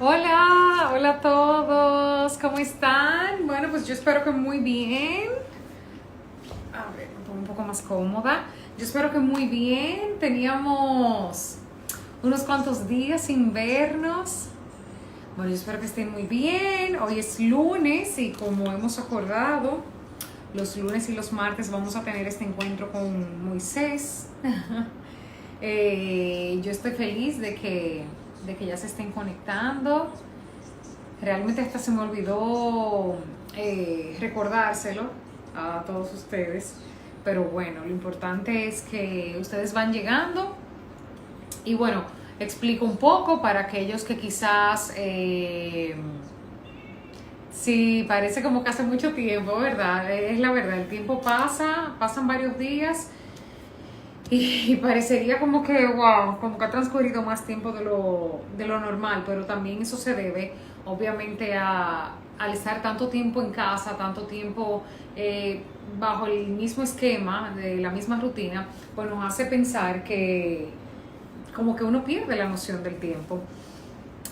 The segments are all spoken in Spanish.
Hola, hola a todos, ¿cómo están? Bueno, pues yo espero que muy bien. A ver, me pongo un poco más cómoda. Yo espero que muy bien. Teníamos unos cuantos días sin vernos. Bueno, yo espero que estén muy bien. Hoy es lunes y como hemos acordado, los lunes y los martes vamos a tener este encuentro con Moisés. Yo estoy feliz de que ya se estén conectando. Realmente hasta se me olvidó recordárselo a todos ustedes. Pero bueno, lo importante es que ustedes van llegando. Y bueno, explico un poco para aquellos que quizás, sí, parece como que hace mucho tiempo, ¿verdad? Es la verdad, el tiempo pasa, pasan varios días y parecería como que, wow, como que ha transcurrido más tiempo de lo normal, pero también eso se debe, obviamente, al estar tanto tiempo en casa, tanto tiempo eh, bajo el mismo esquema, de la misma rutina, pues nos hace pensar que como que uno pierde la noción del tiempo.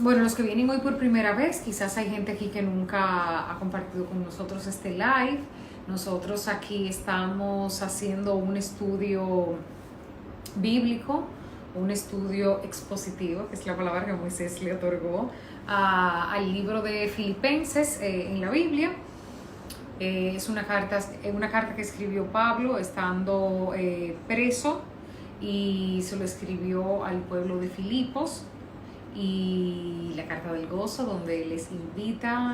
Bueno, los que vienen hoy por primera vez, quizás hay gente aquí que nunca ha compartido con nosotros este live. Nosotros aquí estamos haciendo un estudio bíblico, un estudio expositivo, que es la palabra que Moisés le otorgó al libro de Filipenses en la Biblia. Es una carta que escribió Pablo estando preso y se lo escribió al pueblo de Filipos, y la carta del gozo donde les invita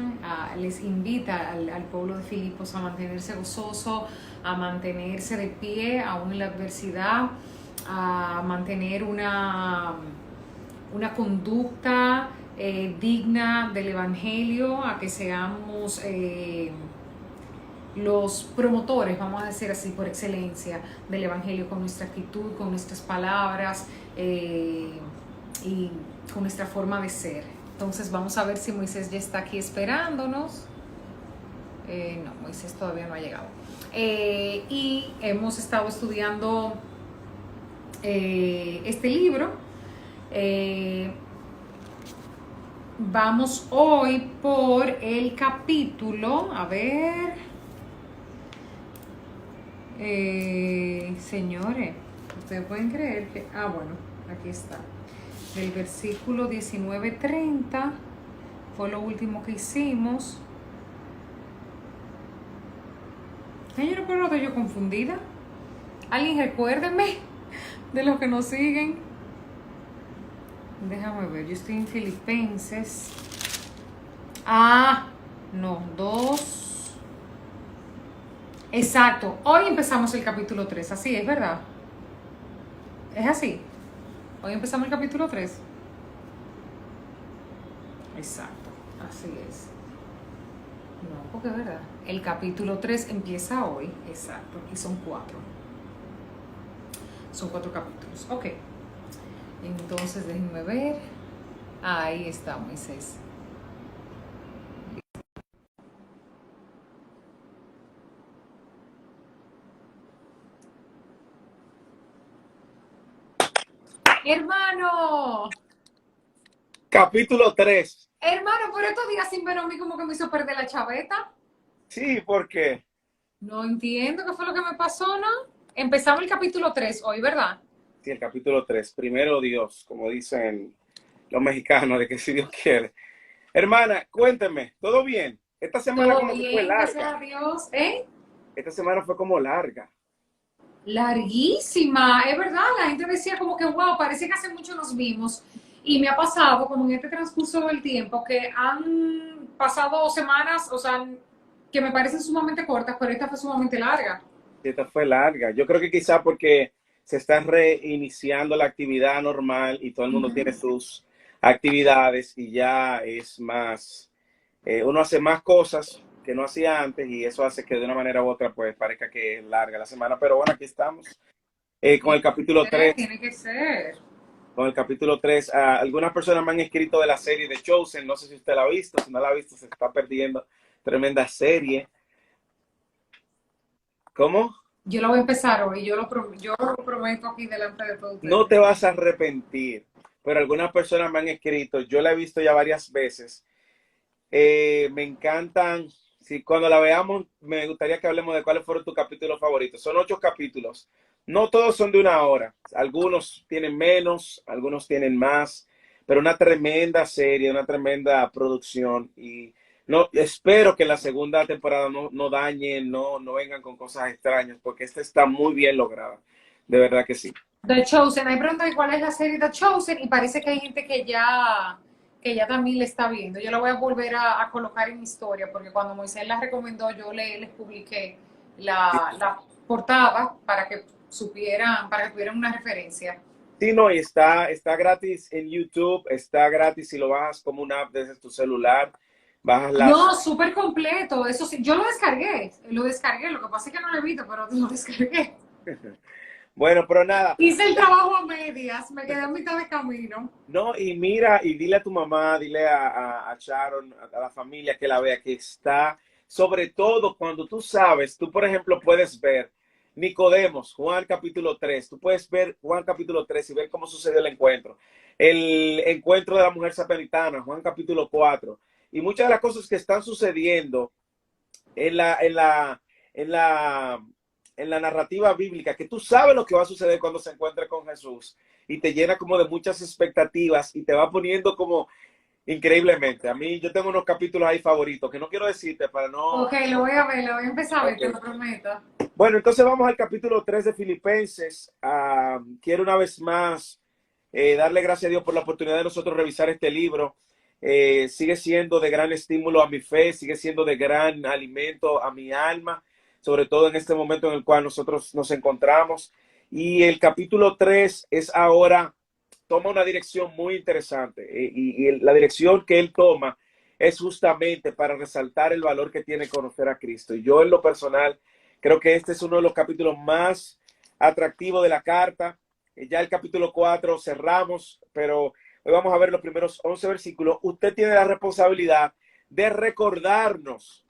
al pueblo de Filipos a mantenerse gozoso, a mantenerse de pie aún en la adversidad, a mantener una conducta digna del Evangelio, a que seamos los promotores, vamos a decir así, por excelencia del Evangelio, con nuestra actitud, con nuestras palabras y con nuestra forma de ser. Entonces vamos a ver si Moisés ya está aquí esperándonos. No, Moisés todavía no ha llegado. Y hemos estado estudiando este libro. Eh, Vamos hoy por el capítulo, a ver, señores, ustedes pueden creer que, bueno, aquí está, del versículo 19-30, fue lo último que hicimos. Ay, yo no puedo, estoy yo confundida. Alguien recuérdeme de los que nos siguen. Déjame ver, yo estoy en Filipenses. No, dos. Exacto, hoy empezamos el capítulo 3, así es, ¿verdad? Es así. Hoy empezamos el capítulo 3. Exacto, así es. No, porque es verdad. El capítulo 3 empieza hoy, exacto, y son 4. Son 4 capítulos. Ok, entonces déjenme ver. Ahí está Moisés. Hermano, Capítulo 3. hermano, por estos días sin ver a mí como que me hizo perder la chaveta. Sí, porque No entiendo qué fue lo que me pasó, ¿no? Empezamos el capítulo 3 hoy, ¿verdad? sí, el capítulo 3. Primero Dios, como dicen los mexicanos, de que si Dios quiere. Hermana, cuénteme, ¿todo bien? Esta semana Todo como que fue bien, gracias larga. a Dios. ¿Eh? Esta semana fue como larga. Larguísima, es verdad, la gente decía como que, wow, parece que hace mucho nos vimos. Y me ha pasado, como en este transcurso del tiempo, que han pasado semanas, o sea, que me parecen sumamente cortas, pero esta fue sumamente larga. Sí, esta fue larga. Yo creo que quizá porque se está reiniciando la actividad normal y todo el mundo tiene Ujú. sus actividades y ya es más, uno hace más cosas que no hacía antes y eso hace que de una manera u otra pues parezca que es larga la semana. Pero bueno, aquí estamos. Con el Tiene que capítulo ser, 3. tiene que ser. Con el capítulo 3, algunas personas me han escrito de la serie de Chosen, no sé si usted la ha visto, si no la ha visto se está perdiendo, tremenda serie. ¿Cómo? Yo lo voy a empezar hoy, yo lo prometo aquí delante de todos No ustedes. te vas a arrepentir. pero algunas personas me han escrito, yo la he visto ya varias veces. Me encantan. Si cuando la veamos, me gustaría que hablemos de cuáles fueron tus capítulos favoritos. Son 8 capítulos. No todos son de una hora. Algunos tienen menos, algunos tienen más, pero una tremenda serie, una tremenda producción. Y no, espero que en la segunda temporada no dañen, no vengan con cosas extrañas, porque esta está muy bien lograda. De verdad que sí. The Chosen, hay preguntas de cuál es la serie The Chosen y parece que hay gente que ya también le está viendo. Yo la voy a volver a colocar en mi historia porque cuando Moisés la recomendó yo les publiqué la portada para que supieran, para que tuvieran una referencia. Sí, no, y está gratis en YouTube, está gratis si lo bajas como una app desde tu celular, bajas las... No, súper completo, eso sí, yo lo descargué, lo que pasa es que no lo he visto, pero lo descargué. Bueno, pero nada, Hice el trabajo a medias, me quedé a mitad de camino. no, y mira, y dile a tu mamá, dile a Sharon, a la familia que la vea, que está, sobre todo cuando tú sabes, tú por ejemplo puedes ver Nicodemos, Juan capítulo 3, tú puedes ver Juan capítulo 3 y ver cómo sucedió el encuentro de la mujer samaritana, Juan capítulo 4, y muchas de las cosas que están sucediendo en la, en la, en la, en la narrativa bíblica, que tú sabes lo que va a suceder cuando se encuentre con Jesús y te llena como de muchas expectativas y te va poniendo como increíblemente. A mí yo tengo unos capítulos ahí favoritos que no quiero decirte para no... Ok, lo voy a ver, lo voy a empezar a ver, te Okay. lo prometo. Bueno, entonces vamos al capítulo 3 de Filipenses. Quiero una vez más darle gracias a Dios por la oportunidad de nosotros revisar este libro. Sigue siendo de gran estímulo a mi fe, sigue siendo de gran alimento a mi alma, sobre todo en este momento en el cual nosotros nos encontramos. Y el capítulo 3 es ahora, toma una dirección muy interesante la dirección que él toma es justamente para resaltar el valor que tiene conocer a Cristo. Y yo en lo personal creo que este es uno de los capítulos más atractivos de la carta. Ya el capítulo 4 cerramos, pero hoy vamos a ver los primeros 11 versículos. Usted tiene la responsabilidad de recordarnos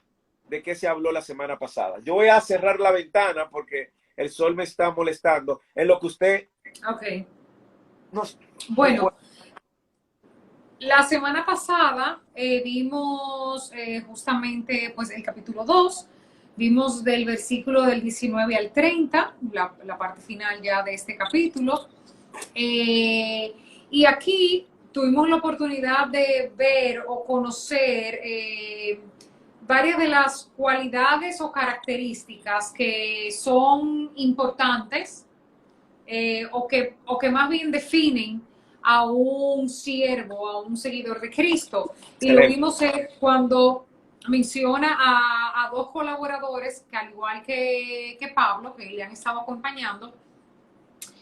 de qué se habló la semana pasada. Yo voy a cerrar la ventana porque el sol me está molestando. En lo que usted... Ok. Nos, Bueno, la semana pasada vimos justamente pues, el capítulo 2, vimos del versículo del 19 al 30, la parte final ya de este capítulo. Y aquí tuvimos la oportunidad de ver o conocer varias de las cualidades o características que son importantes o que más bien definen a un siervo, a un seguidor de Cristo. Y lo excelente. vimos cuando menciona a dos colaboradores que al igual que Pablo, que le han estado acompañando,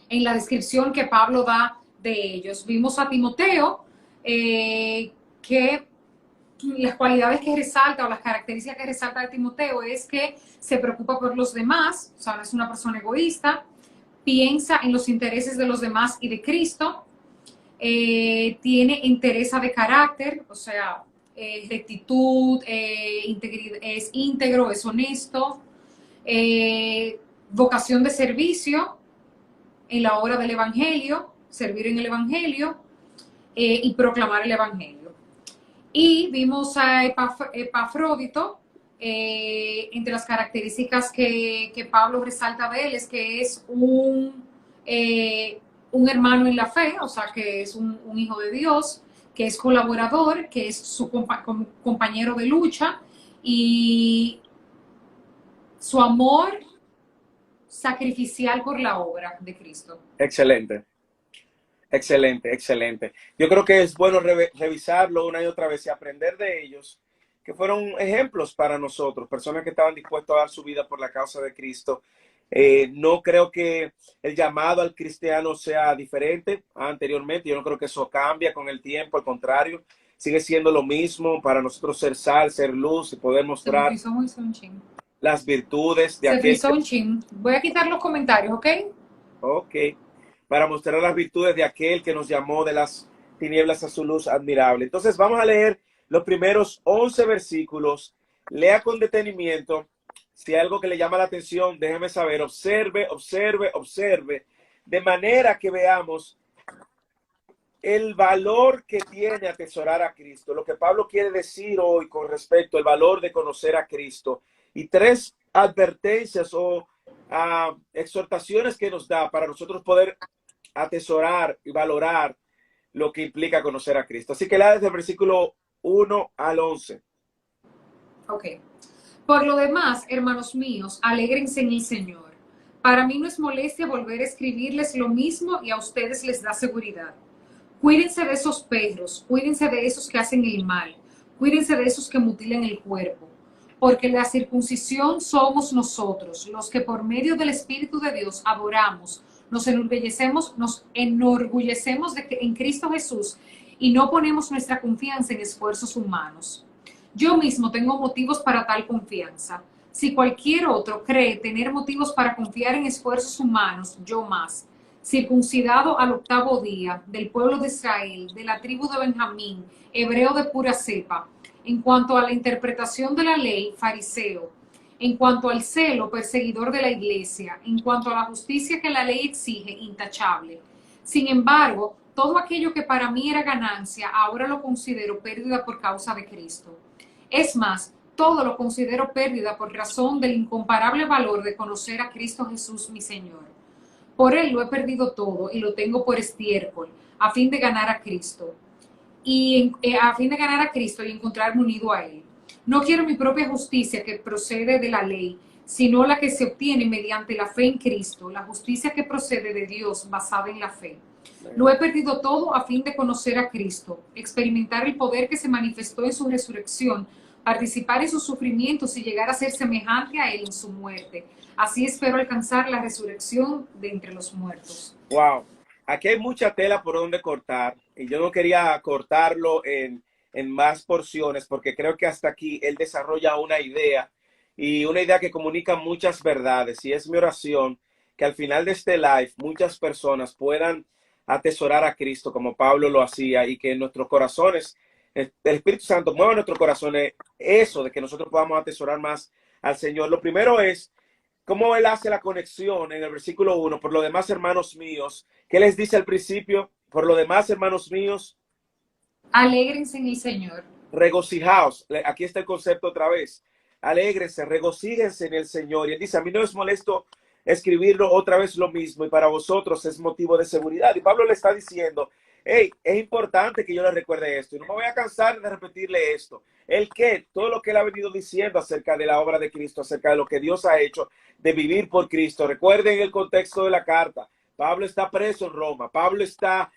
en la descripción que Pablo da de ellos. Vimos a Timoteo, que las cualidades que resalta o las características que resalta de Timoteo es que se preocupa por los demás, o sea, no es una persona egoísta, piensa en los intereses de los demás y de Cristo, tiene entereza de carácter, o sea, rectitud, integridad, es íntegro, es honesto, vocación de servicio en la obra del Evangelio, servir en el Evangelio y proclamar el Evangelio. Y vimos a Epafrodito, entre las características que Pablo resalta de él es que es un hermano en la fe, o sea, que es un hijo de Dios, que es colaborador, que es su compañero de lucha y su amor sacrificial por la obra de Cristo. Excelente. Excelente, excelente. Yo creo que es bueno revisarlo una y otra vez y aprender de ellos, que fueron ejemplos para nosotros, personas que estaban dispuestos a dar su vida por la causa de Cristo. No creo que el llamado al cristiano sea diferente a anteriormente. Yo no creo que eso cambia con el tiempo, al contrario, sigue siendo lo mismo para nosotros ser sal, ser luz y poder mostrar las virtudes de aquel que... Voy a quitar los comentarios, ¿ok? Ok, para mostrar las virtudes de aquel que nos llamó de las tinieblas a su luz admirable. Entonces vamos a leer los primeros 11 versículos. Lea con detenimiento. Si hay algo que le llama la atención, déjeme saber. Observe, observe, observe. De manera que veamos el valor que tiene atesorar a Cristo, lo que Pablo quiere decir hoy con respecto al valor de conocer a Cristo, y tres advertencias o exhortaciones que nos da para nosotros poder atesorar y valorar lo que implica conocer a Cristo. Así que lea desde el versículo 1 al 11. Ok. Por lo demás, hermanos míos, alégrense en el Señor. Para mí no es molestia volver a escribirles lo mismo y a ustedes les da seguridad. Cuídense de esos perros, cuídense de esos que hacen el mal, cuídense de esos que mutilan el cuerpo, porque la circuncisión somos nosotros, los que por medio del Espíritu de Dios adoramos, nos enorgullecemos de que en Cristo Jesús y no ponemos nuestra confianza en esfuerzos humanos. Yo mismo tengo motivos para tal confianza. Si cualquier otro cree tener motivos para confiar en esfuerzos humanos, yo más. Circuncidado al 8º día, del pueblo de Israel, de la tribu de Benjamín, hebreo de pura cepa. En cuanto a la interpretación de la ley, fariseo. En cuanto al celo, perseguidor de la iglesia. En cuanto a la justicia que la ley exige, intachable. Sin embargo, todo aquello que para mí era ganancia, ahora lo considero pérdida por causa de Cristo. Es más, todo lo considero pérdida por razón del incomparable valor de conocer a Cristo Jesús, mi Señor. Por Él lo he perdido todo y lo tengo por estiércol, a fin de ganar a Cristo. A fin de ganar a Cristo y encontrarme unido a Él. No quiero mi propia justicia que procede de la ley, sino la que se obtiene mediante la fe en Cristo, la justicia que procede de Dios basada en la fe. Lo he perdido todo a fin de conocer a Cristo, experimentar el poder que se manifestó en su resurrección, participar en sus sufrimientos y llegar a ser semejante a Él en su muerte. Así espero alcanzar la resurrección de entre los muertos. Wow, aquí hay mucha tela por donde cortar y yo no quería cortarlo en más porciones porque creo que hasta aquí él desarrolla una idea y una idea que comunica muchas verdades, y es mi oración que al final de este live muchas personas puedan atesorar a Cristo como Pablo lo hacía, y que en nuestros corazones el Espíritu Santo mueva en nuestros corazones eso de que nosotros podamos atesorar más al Señor. Lo primero es cómo él hace la conexión en el versículo 1. Por lo demás, hermanos míos, ¿qué les dice al principio? Por lo demás, hermanos míos, Alégrense en el Señor. regocijaos. Aquí está el concepto otra vez. Alégrense, regocíjense en el Señor. Y él dice, a mí no es molesto escribirlo otra vez lo mismo, y para vosotros es motivo de seguridad. Y Pablo le está diciendo, hey, es importante que yo le recuerde esto, y no me voy a cansar de repetirle esto. El que, todo lo que él ha venido diciendo acerca de la obra de Cristo, acerca de lo que Dios ha hecho, de vivir por Cristo. Recuerden el contexto de la carta. Pablo está preso en Roma. Pablo está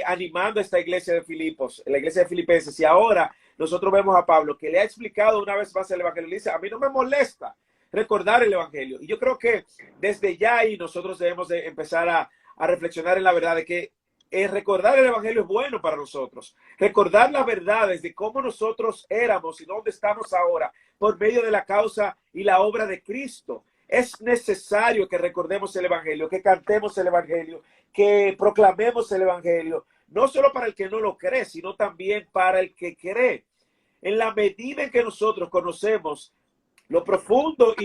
animando a esta iglesia de Filipos, la iglesia de Filipenses, y ahora nosotros vemos a Pablo que le ha explicado una vez más el evangelio. Le dice, a mí no me molesta recordar el evangelio. Y yo creo que desde ya ahí nosotros debemos de empezar a reflexionar en la verdad de que recordar el evangelio es bueno para nosotros. Recordar las verdades de cómo nosotros éramos y dónde estamos ahora por medio de la causa y la obra de Cristo. Es necesario que recordemos el evangelio, que cantemos el evangelio, que proclamemos el evangelio, no solo para el que no lo cree, sino también para el que cree. En la medida en que nosotros conocemos lo profundo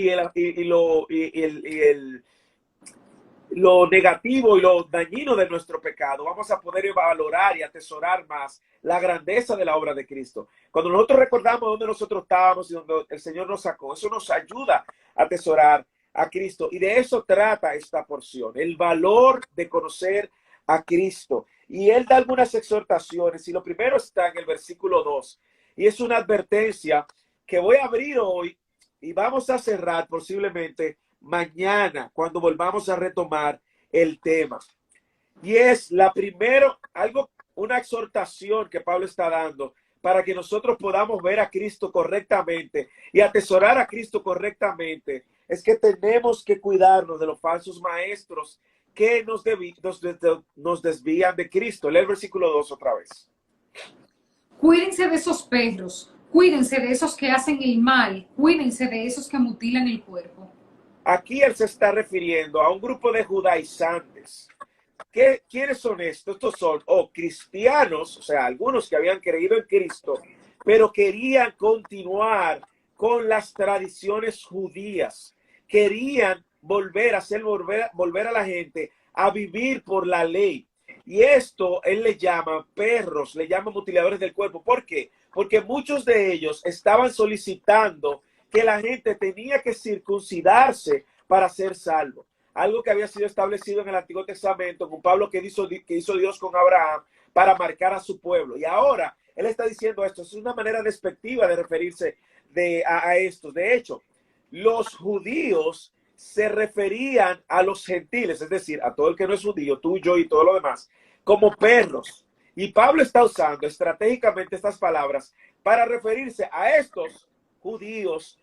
lo negativo y lo dañino de nuestro pecado, vamos a poder valorar y atesorar más la grandeza de la obra de Cristo. Cuando nosotros recordamos dónde nosotros estábamos y dónde el Señor nos sacó, eso nos ayuda a atesorar a Cristo. Y de eso trata esta porción, el valor de conocer a Cristo. Y él da algunas exhortaciones, y lo primero está en el versículo 2, y es una advertencia que voy a abrir hoy y vamos a cerrar posiblemente mañana cuando volvamos a retomar el tema. Y es una exhortación que Pablo está dando para que nosotros podamos ver a Cristo correctamente y atesorar a Cristo correctamente. Es que tenemos que cuidarnos de los falsos maestros que nos desvían de Cristo. Lee el versículo 2 otra vez. Cuídense de esos perros, cuídense de esos que hacen el mal, cuídense de esos que mutilan el cuerpo. Aquí él se está refiriendo a un grupo de judaizantes. ¿Quiénes son estos? Estos son cristianos, o sea, algunos que habían creído en Cristo, pero querían continuar con las tradiciones judías. Querían volver a la gente a vivir por la ley. Y esto él le llama perros, le llama mutiladores del cuerpo. ¿Por qué? Porque muchos de ellos estaban solicitando que la gente tenía que circuncidarse para ser salvo. Algo que había sido establecido en el Antiguo Testamento con Pablo que hizo Dios con Abraham para marcar a su pueblo. Y ahora él está diciendo esto. Es una manera despectiva de referirse a estos. De hecho, los judíos se referían a los gentiles, es decir, a todo el que no es judío, tú, yo y todo lo demás, como perros. Y Pablo está usando estratégicamente estas palabras para referirse a estos judíos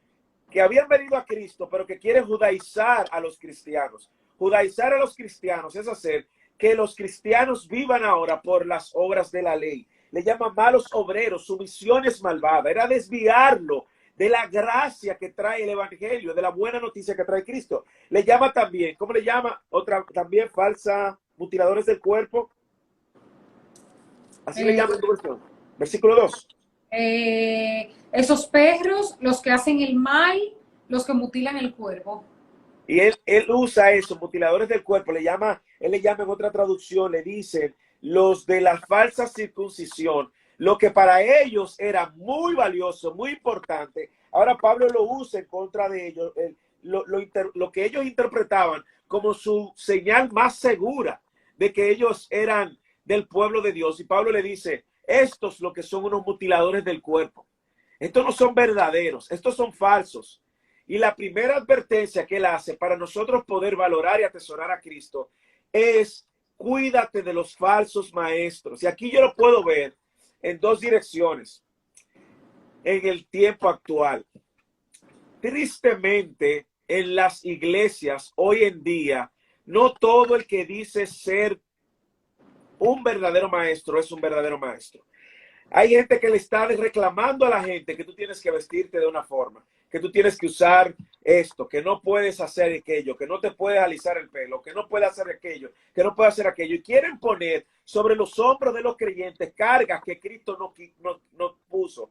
que habían venido a Cristo, pero que quieren judaizar a los cristianos. Judaizar a los cristianos es hacer que los cristianos vivan ahora por las obras de la ley. Le llaman malos obreros, su misión es malvada, era desviarlo de la gracia que trae el evangelio, de la buena noticia que trae Cristo. Le llama también, ¿cómo le llama? Otra también falsa, mutiladores del cuerpo. Así le llama en tu versión. Versículo 2. Esos perros, los que hacen el mal, los que mutilan el cuerpo. Y él usa eso, mutiladores del cuerpo, él le llama en otra traducción, le dicen los de la falsa circuncisión, lo que para ellos era muy valioso, muy importante. Ahora Pablo lo usa en contra de ellos, lo que ellos interpretaban como su señal más segura de que ellos eran del pueblo de Dios. Y Pablo le dice, estos lo que son unos mutiladores del cuerpo. Estos no son verdaderos, estos son falsos. Y la primera advertencia que él hace para nosotros poder valorar y atesorar a Cristo es cuídate de los falsos maestros. Y aquí yo lo puedo ver en dos direcciones en el tiempo actual. Tristemente, en las iglesias hoy en día, no todo el que dice ser un verdadero maestro es un verdadero maestro. Hay gente que le está reclamando a la gente que tú tienes que vestirte de una forma, que tú tienes que usar esto, que no puedes hacer aquello, que no te puedes alisar el pelo, que no puedes hacer aquello, que no puedes hacer aquello. Y quieren poner sobre los hombros de los creyentes cargas que Cristo no puso.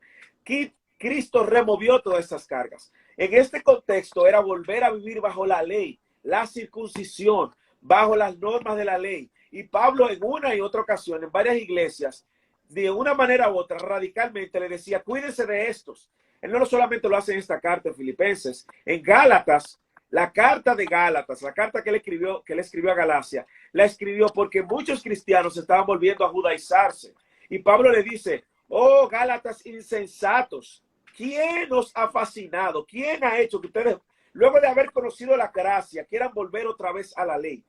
Cristo removió todas esas cargas. En este contexto era volver a vivir bajo la ley, la circuncisión, bajo las normas de la ley. Y Pablo en una y otra ocasión, en varias iglesias, de una manera u otra, radicalmente le decía, cuídense de estos. Él no solamente lo hace en esta carta en Filipenses, en Gálatas, la carta de Gálatas, la carta que le escribió a Galacia, la escribió porque muchos cristianos estaban volviendo a judaizarse. Y Pablo le dice, oh Gálatas insensatos, ¿quién os ha fascinado? ¿Quién ha hecho que ustedes, luego de haber conocido la gracia, quieran volver otra vez a la ley?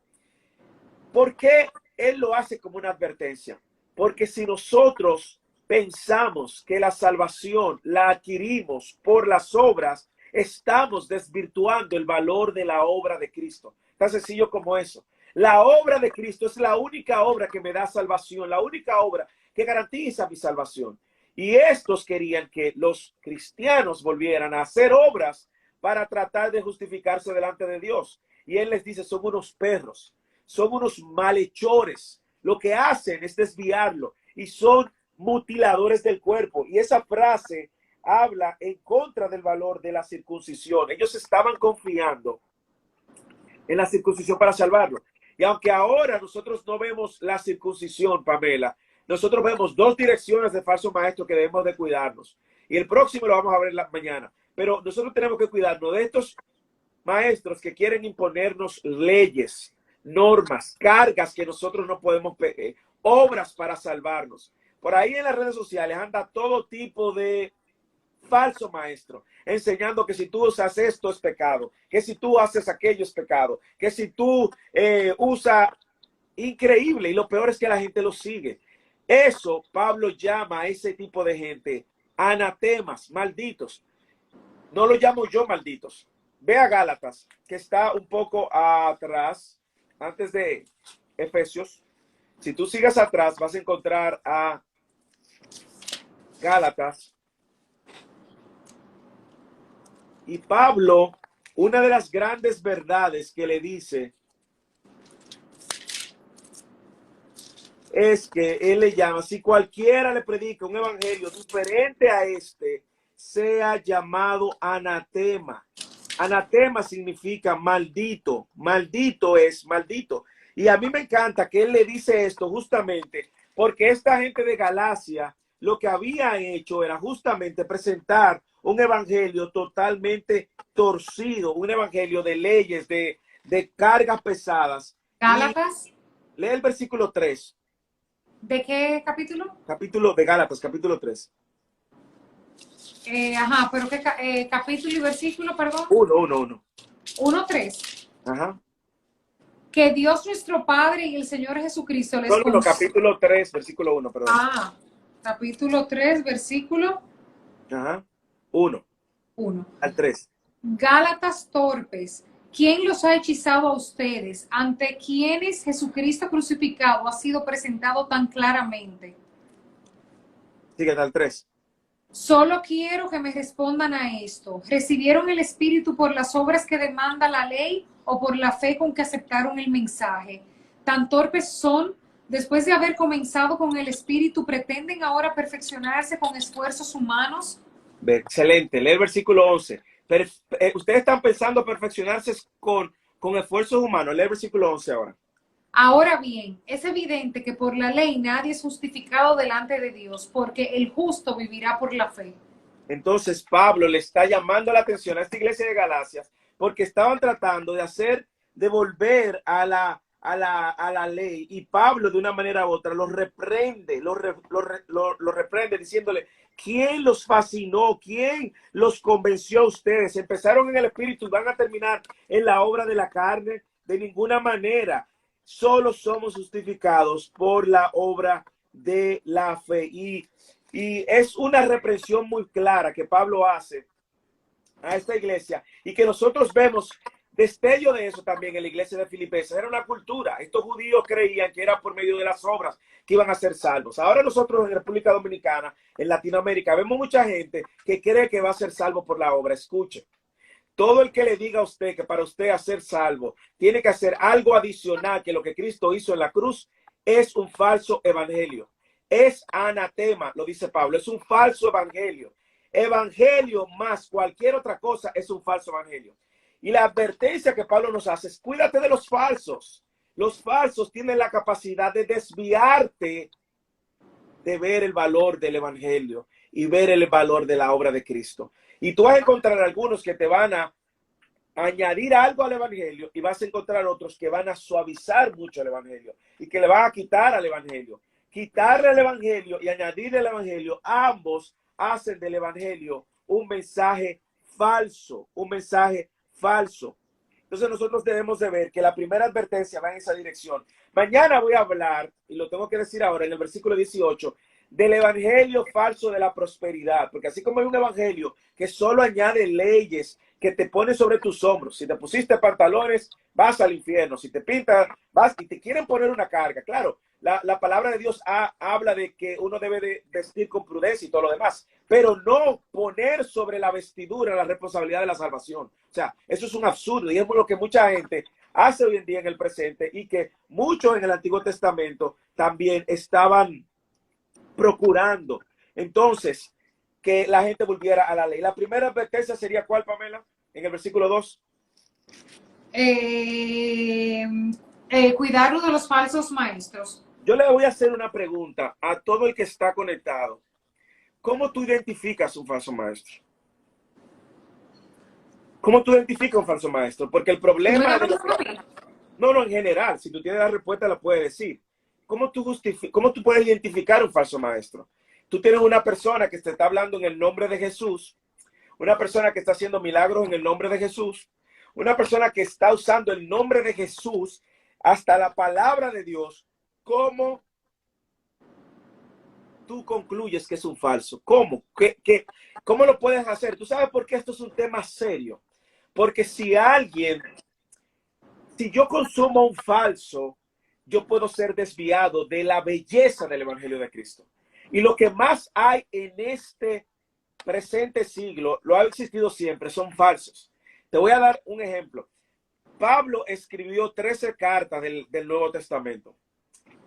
¿Por qué él lo hace como una advertencia? Porque si nosotros pensamos que la salvación la adquirimos por las obras, estamos desvirtuando el valor de la obra de Cristo. Tan sencillo como eso. La obra de Cristo es la única obra que me da salvación, la única obra que garantiza mi salvación. Y estos querían que los cristianos volvieran a hacer obras para tratar de justificarse delante de Dios. Y él les dice, son unos perros, son unos malhechores. Lo que hacen es desviarlo y son mutiladores del cuerpo. Y esa frase habla en contra del valor de la circuncisión. Ellos estaban confiando en la circuncisión para salvarlo. Y aunque ahora nosotros no vemos la circuncisión, Pamela, nosotros vemos dos direcciones de falso maestro que debemos de cuidarnos. Y el próximo lo vamos a ver mañana. Pero nosotros tenemos que cuidarnos de estos maestros que quieren imponernos leyes, normas, cargas que nosotros no podemos, obras para salvarnos. Por ahí en las redes sociales anda todo tipo de falso maestro, enseñando que si tú usas esto es pecado, que si tú haces aquello es pecado, que si tú usas, increíble, y lo peor es que la gente lo sigue. Eso Pablo llama a ese tipo de gente anatemas, malditos. No lo llamo yo malditos. Ve a Gálatas, que está un poco atrás, antes de Efesios. Si tú sigas atrás, vas a encontrar a Gálatas. Y Pablo, una de las grandes verdades que le dice es que él le llama, si cualquiera le predica un evangelio diferente a este, sea llamado anatema. Anatema significa maldito. Maldito es maldito. Y a mí me encanta que él le dice esto justamente porque esta gente de Galacia lo que había hecho era justamente presentar un evangelio totalmente torcido, un evangelio de leyes, de cargas pesadas. Y Gálatas, lee el versículo 3, ¿de qué capítulo? capítulo de Gálatas, capítulo 3. Ajá, pero qué capítulo y versículo, perdón. 1. 1:3. Ajá. Que Dios nuestro Padre y el Señor Jesucristo les No, capítulo 3, versículo 1, perdón. Capítulo 3, versículo Ajá. 1 1. al 3. Gálatas torpes, ¿quién los ha hechizado a ustedes, ante quienes Jesucristo crucificado ha sido presentado tan claramente? Sigue al 3. Solo quiero que me respondan a esto. ¿Recibieron el Espíritu por las obras que demanda la ley o por la fe con que aceptaron el mensaje? Tan torpes son, después de haber comenzado con el Espíritu, pretenden ahora perfeccionarse con esfuerzos humanos. Excelente. Lee el versículo 11. Ustedes están pensando perfeccionarse con esfuerzos humanos. Lee el versículo 11 ahora. Ahora bien, es evidente que por la ley nadie es justificado delante de Dios, porque el justo vivirá por la fe. Entonces Pablo le está llamando la atención a esta iglesia de Galacias porque estaban tratando de volver a la ley, y Pablo de una manera u otra los reprende, los reprende diciéndole: ¿quién los fascinó? ¿Quién los convenció a ustedes? Empezaron en el espíritu y van a terminar en la obra de la carne. De ninguna manera. Solo somos justificados por la obra de la fe. Y es una reprensión muy clara que Pablo hace a esta iglesia, y que nosotros vemos destello de eso también en la iglesia de Filipenses. Era una cultura. Estos judíos creían que era por medio de las obras que iban a ser salvos. Ahora nosotros en República Dominicana, en Latinoamérica, vemos mucha gente que cree que va a ser salvo por la obra. Escuche. Todo el que le diga a usted que para usted hacer salvo tiene que hacer algo adicional que lo que Cristo hizo en la cruz, es un falso evangelio. Es anatema, lo dice Pablo, es un falso evangelio. Evangelio más cualquier otra cosa es un falso evangelio. Y la advertencia que Pablo nos hace es: cuídate de los falsos. Los falsos tienen la capacidad de desviarte de ver el valor del evangelio y ver el valor de la obra de Cristo. Y tú vas a encontrar algunos que te van a añadir algo al evangelio, y vas a encontrar otros que van a suavizar mucho el evangelio y que le van a quitar al evangelio. Quitarle el evangelio y añadirle el evangelio, ambos hacen del evangelio un mensaje falso, un mensaje falso. Entonces nosotros debemos de ver que la primera advertencia va en esa dirección. Mañana voy a hablar, y lo tengo que decir ahora, en el versículo 18, del evangelio falso de la prosperidad, porque así como hay un evangelio que solo añade leyes, que te pone sobre tus hombros. Si te pusiste pantalones, vas al infierno. Si te pintas, vas, y te quieren poner una carga. Claro, la palabra de Dios habla de que uno debe de vestir con prudencia y todo lo demás, pero no poner sobre la vestidura la responsabilidad de la salvación. O sea, eso es un absurdo, y es lo que mucha gente hace hoy en día en el presente, y que muchos en el Antiguo Testamento también estaban procurando. Entonces, que la gente volviera a la ley. La primera advertencia sería ¿cuál, Pamela? En el versículo 2. Cuidado de los falsos maestros. Yo le voy a hacer una pregunta a todo el que está conectado. ¿Cómo tú identificas un falso maestro? ¿Cómo tú identificas un falso maestro? Porque el problema no, en general, si tú tienes la respuesta, la puedes decir. ¿Cómo tú puedes identificar un falso maestro? Tú tienes una persona que te está hablando en el nombre de Jesús, una persona que está haciendo milagros en el nombre de Jesús, una persona que está usando el nombre de Jesús, hasta la palabra de Dios. ¿Cómo tú concluyes que es un falso? ¿Cómo? ¿Cómo lo puedes hacer? ¿Tú sabes por qué esto es un tema serio? Porque si yo consumo un falso, yo puedo ser desviado de la belleza del evangelio de Cristo. Y lo que más hay en este presente siglo, lo ha existido siempre, son falsos. Te voy a dar un ejemplo. Pablo escribió 13 cartas del Nuevo Testamento.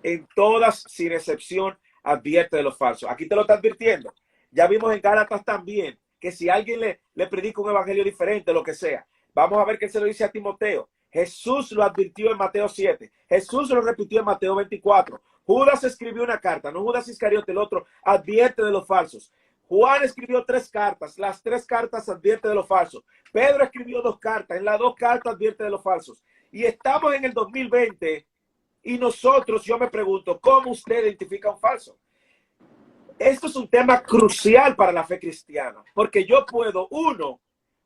En todas, sin excepción, advierte de los falsos. Aquí te lo está advirtiendo. Ya vimos en Gálatas también que si alguien le predica un evangelio diferente, lo que sea, vamos a ver que él se lo dice a Timoteo, Jesús lo advirtió en Mateo 7. Jesús lo repitió en Mateo 24. Judas escribió una carta, no Judas Iscariote, el otro, advierte de los falsos. Juan escribió 3 cartas, las 3 cartas advierte de los falsos. Pedro escribió 2 cartas, en las 2 cartas advierte de los falsos. Y estamos en el 2020 y nosotros, yo me pregunto, ¿cómo usted identifica un falso? Esto es un tema crucial para la fe cristiana, porque yo puedo, 1,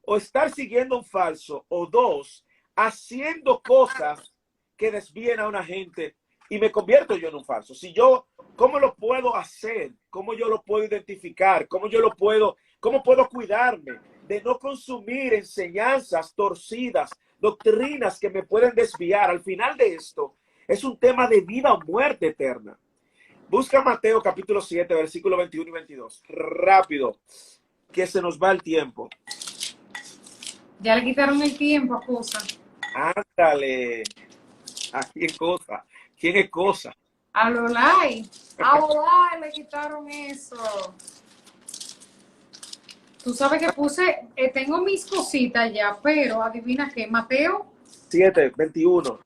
o estar siguiendo un falso, o 2, haciendo cosas que desvíen a una gente y me convierto yo en un falso. Si yo, ¿cómo lo puedo hacer? ¿Cómo yo lo puedo identificar? ¿Cómo puedo cuidarme de no consumir enseñanzas torcidas, doctrinas que me pueden desviar? Al final de esto, es un tema de vida o muerte eterna. Busca Mateo capítulo 7, versículo 21 y 22. Rápido, que se nos va el tiempo. Ya le quitaron el tiempo a Cosa. Ándale. ¿A quién cosa? ¿Quién es cosa? A Lolay. A Lolay le quitaron eso. Tú sabes que puse, tengo mis cositas ya, pero adivina qué, Mateo 7, 21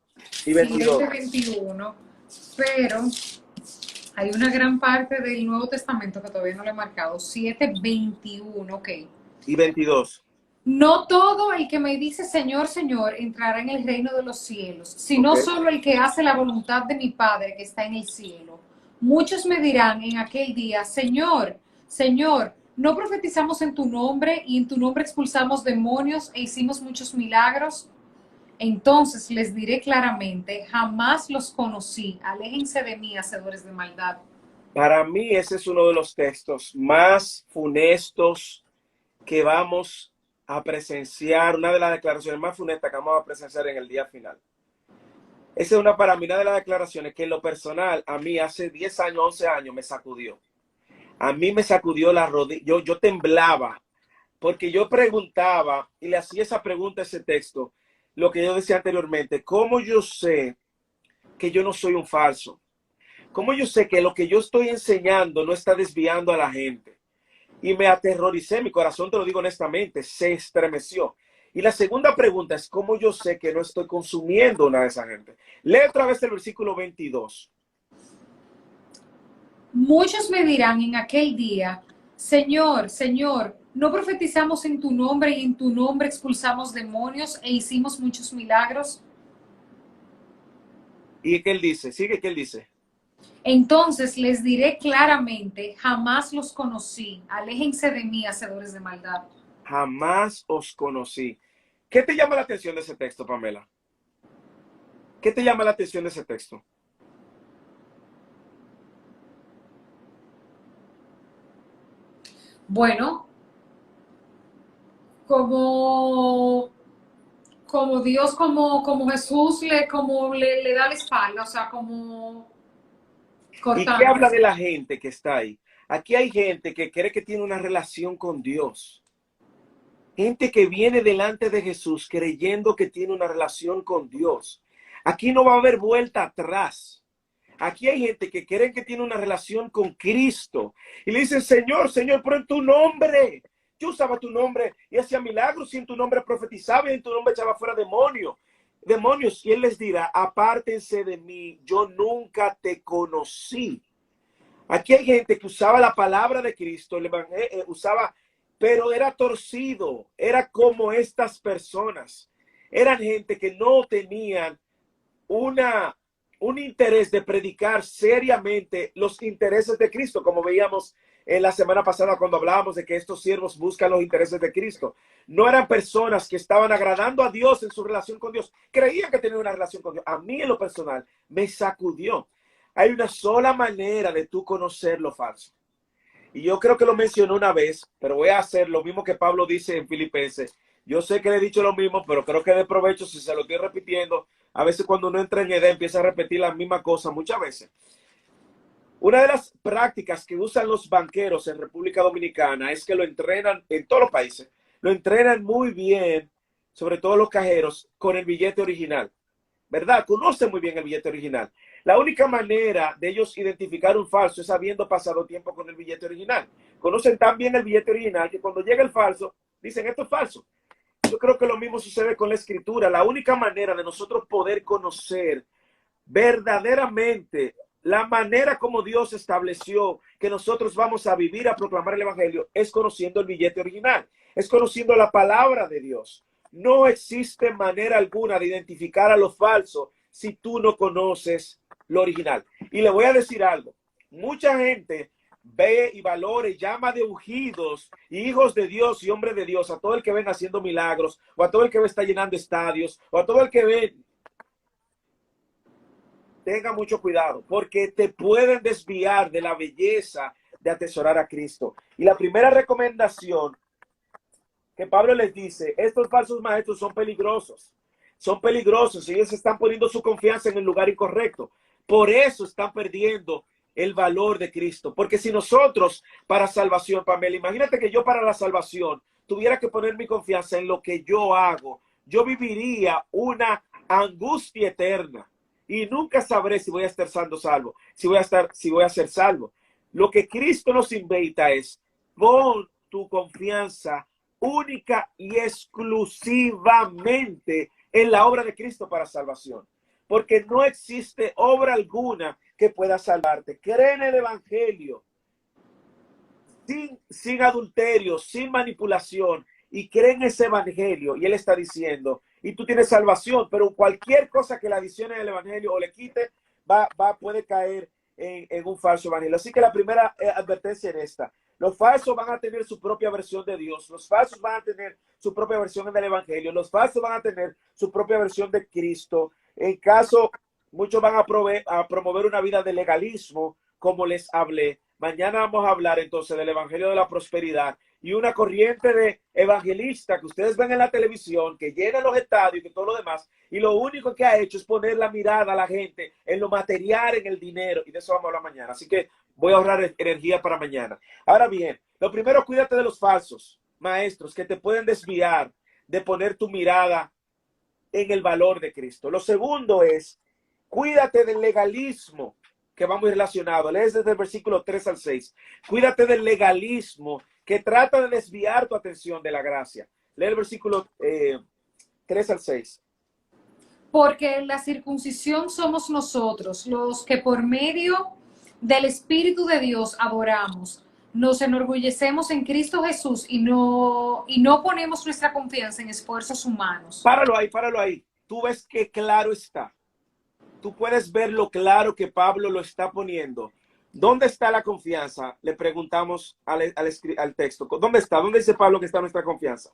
y 22. 7, 21. Pero hay una gran parte del Nuevo Testamento que todavía no le he marcado. 7, 21, ok. Y 22. No todo el que me dice Señor, Señor, entrará en el reino de los cielos, sino solo el que hace la voluntad de mi Padre que está en el cielo. Muchos me dirán en aquel día, Señor, Señor, ¿no profetizamos en tu nombre y en tu nombre expulsamos demonios e hicimos muchos milagros? Entonces les diré claramente, jamás los conocí, aléjense de mí, hacedores de maldad. Para mí ese es uno de los textos más funestos que vamos a presenciar, una de las declaraciones más funestas que vamos a presenciar en el día final. Esa es una para mí, una de las declaraciones que en lo personal, a mí hace 10 años, 11 años me sacudió. A mí me sacudió la rodilla, yo temblaba, porque yo preguntaba, y le hacía esa pregunta a ese texto, lo que yo decía anteriormente, ¿cómo yo sé que yo no soy un falso? ¿Cómo yo sé que lo que yo estoy enseñando no está desviando a la gente? Y me aterroricé, mi corazón, te lo digo honestamente, se estremeció. Y la segunda pregunta es, ¿cómo yo sé que no estoy consumiendo una de esa gente? Lee otra vez el versículo 22. Muchos me dirán en aquel día, Señor, Señor, ¿no profetizamos en tu nombre y en tu nombre expulsamos demonios e hicimos muchos milagros? ¿Y qué él dice? Sigue, ¿qué él dice? Entonces les diré claramente, jamás los conocí, aléjense de mí, hacedores de maldad. Jamás os conocí. ¿Qué te llama la atención de ese texto, Pamela? ¿Qué te llama la atención de ese texto? Bueno, como Dios, como Jesús le da la espalda, o sea, como ¿Y qué habla cortando. de la gente que está ahí? Aquí hay gente que cree que tiene una relación con Dios. Gente que viene delante de Jesús creyendo que tiene una relación con Dios. Aquí no va a haber vuelta atrás. Aquí hay gente que cree que tiene una relación con Cristo. Y le dicen, Señor, Señor, pero en tu nombre. Yo usaba tu nombre y hacía milagros y en tu nombre profetizaba y en tu nombre echaba fuera demonios. Demonios. Y Él les dirá, apártense de mí, yo nunca te conocí. Aquí hay gente que usaba la palabra de Cristo, el evangelio, usaba, pero era torcido, era como estas personas. Eran gente que no tenían un interés de predicar seriamente los intereses de Cristo, como veíamos en la semana pasada cuando hablábamos de que estos siervos buscan los intereses de Cristo. No eran personas que estaban agradando a Dios en su relación con Dios. Creían que tenían una relación con Dios. A mí en lo personal me sacudió. Hay una sola manera de tú conocer lo falso. Y yo creo que lo mencioné una vez, pero voy a hacer lo mismo que Pablo dice en Filipenses. Yo sé que le he dicho lo mismo, pero creo que de provecho si se lo estoy repitiendo. A veces cuando uno entra en edad empieza a repetir la misma cosa muchas veces. Una de las prácticas que usan los banqueros en República Dominicana es que lo entrenan en todos los países. Lo entrenan muy bien, sobre todo los cajeros, con el billete original. ¿Verdad? Conocen muy bien el billete original. La única manera de ellos identificar un falso es habiendo pasado tiempo con el billete original. Conocen tan bien el billete original que cuando llega el falso, dicen esto es falso. yo creo que lo mismo sucede con la escritura. La única manera de nosotros poder conocer verdaderamente la manera como Dios estableció que nosotros vamos a vivir, a proclamar el evangelio, es conociendo el billete original, es conociendo la palabra de Dios. No existe manera alguna de identificar a lo falso si tú no conoces lo original. Y le voy a decir algo. Mucha gente ve y valora y llama de ungidos, hijos de Dios y hombres de Dios, a todo el que ven haciendo milagros, o a todo el que ve está llenando estadios, o a todo el que ve. Tenga mucho cuidado, porque te pueden desviar de la belleza de atesorar a Cristo. Y la primera recomendación que Pablo les dice, estos falsos maestros son peligrosos y ellos están poniendo su confianza en el lugar incorrecto. Por eso están perdiendo el valor de Cristo. Porque si nosotros para salvación, Pamela, imagínate que yo para la salvación tuviera que poner mi confianza en lo que yo hago, yo viviría una angustia eterna y nunca sabré si voy a estar salvo, si voy a ser salvo. Lo que Cristo nos invita es: pon tu confianza única y exclusivamente en la obra de Cristo para salvación, porque no existe obra alguna que pueda salvarte. Cree en el evangelio sin adulterio, sin manipulación, y cree en ese evangelio. Y él está diciendo, y tú tienes salvación, pero cualquier cosa que le adicione al evangelio o le quite, puede caer en un falso evangelio. Así que la primera advertencia es esta: los falsos van a tener su propia versión de Dios, los falsos van a tener su propia versión del evangelio, los falsos van a tener su propia versión de Cristo. En caso, muchos van a promover una vida de legalismo, como les hablé. Mañana vamos a hablar entonces del evangelio de la prosperidad y una corriente de evangelistas que ustedes ven en la televisión, que llena los estadios y todo lo demás, y lo único que ha hecho es poner la mirada a la gente en lo material, en el dinero, y de eso vamos a hablar mañana. Así que voy a ahorrar energía para mañana. Ahora bien, lo primero, cuídate de los falsos maestros que te pueden desviar de poner tu mirada en el valor de Cristo. Lo segundo es, cuídate del legalismo, que va muy relacionado. Lees desde el versículo 3 al 6. Cuídate del legalismo que trata de desviar tu atención de la gracia. Lee el versículo 3 al 6. Porque la circuncisión somos nosotros, los que por medio del Espíritu de Dios adoramos. Nos enorgullecemos en Cristo Jesús y no ponemos nuestra confianza en esfuerzos humanos. Páralo ahí. Tú ves que claro está. Tú puedes ver lo claro que Pablo lo está poniendo. ¿Dónde está la confianza? Le preguntamos al texto. ¿Dónde está? ¿Dónde dice Pablo que está nuestra confianza?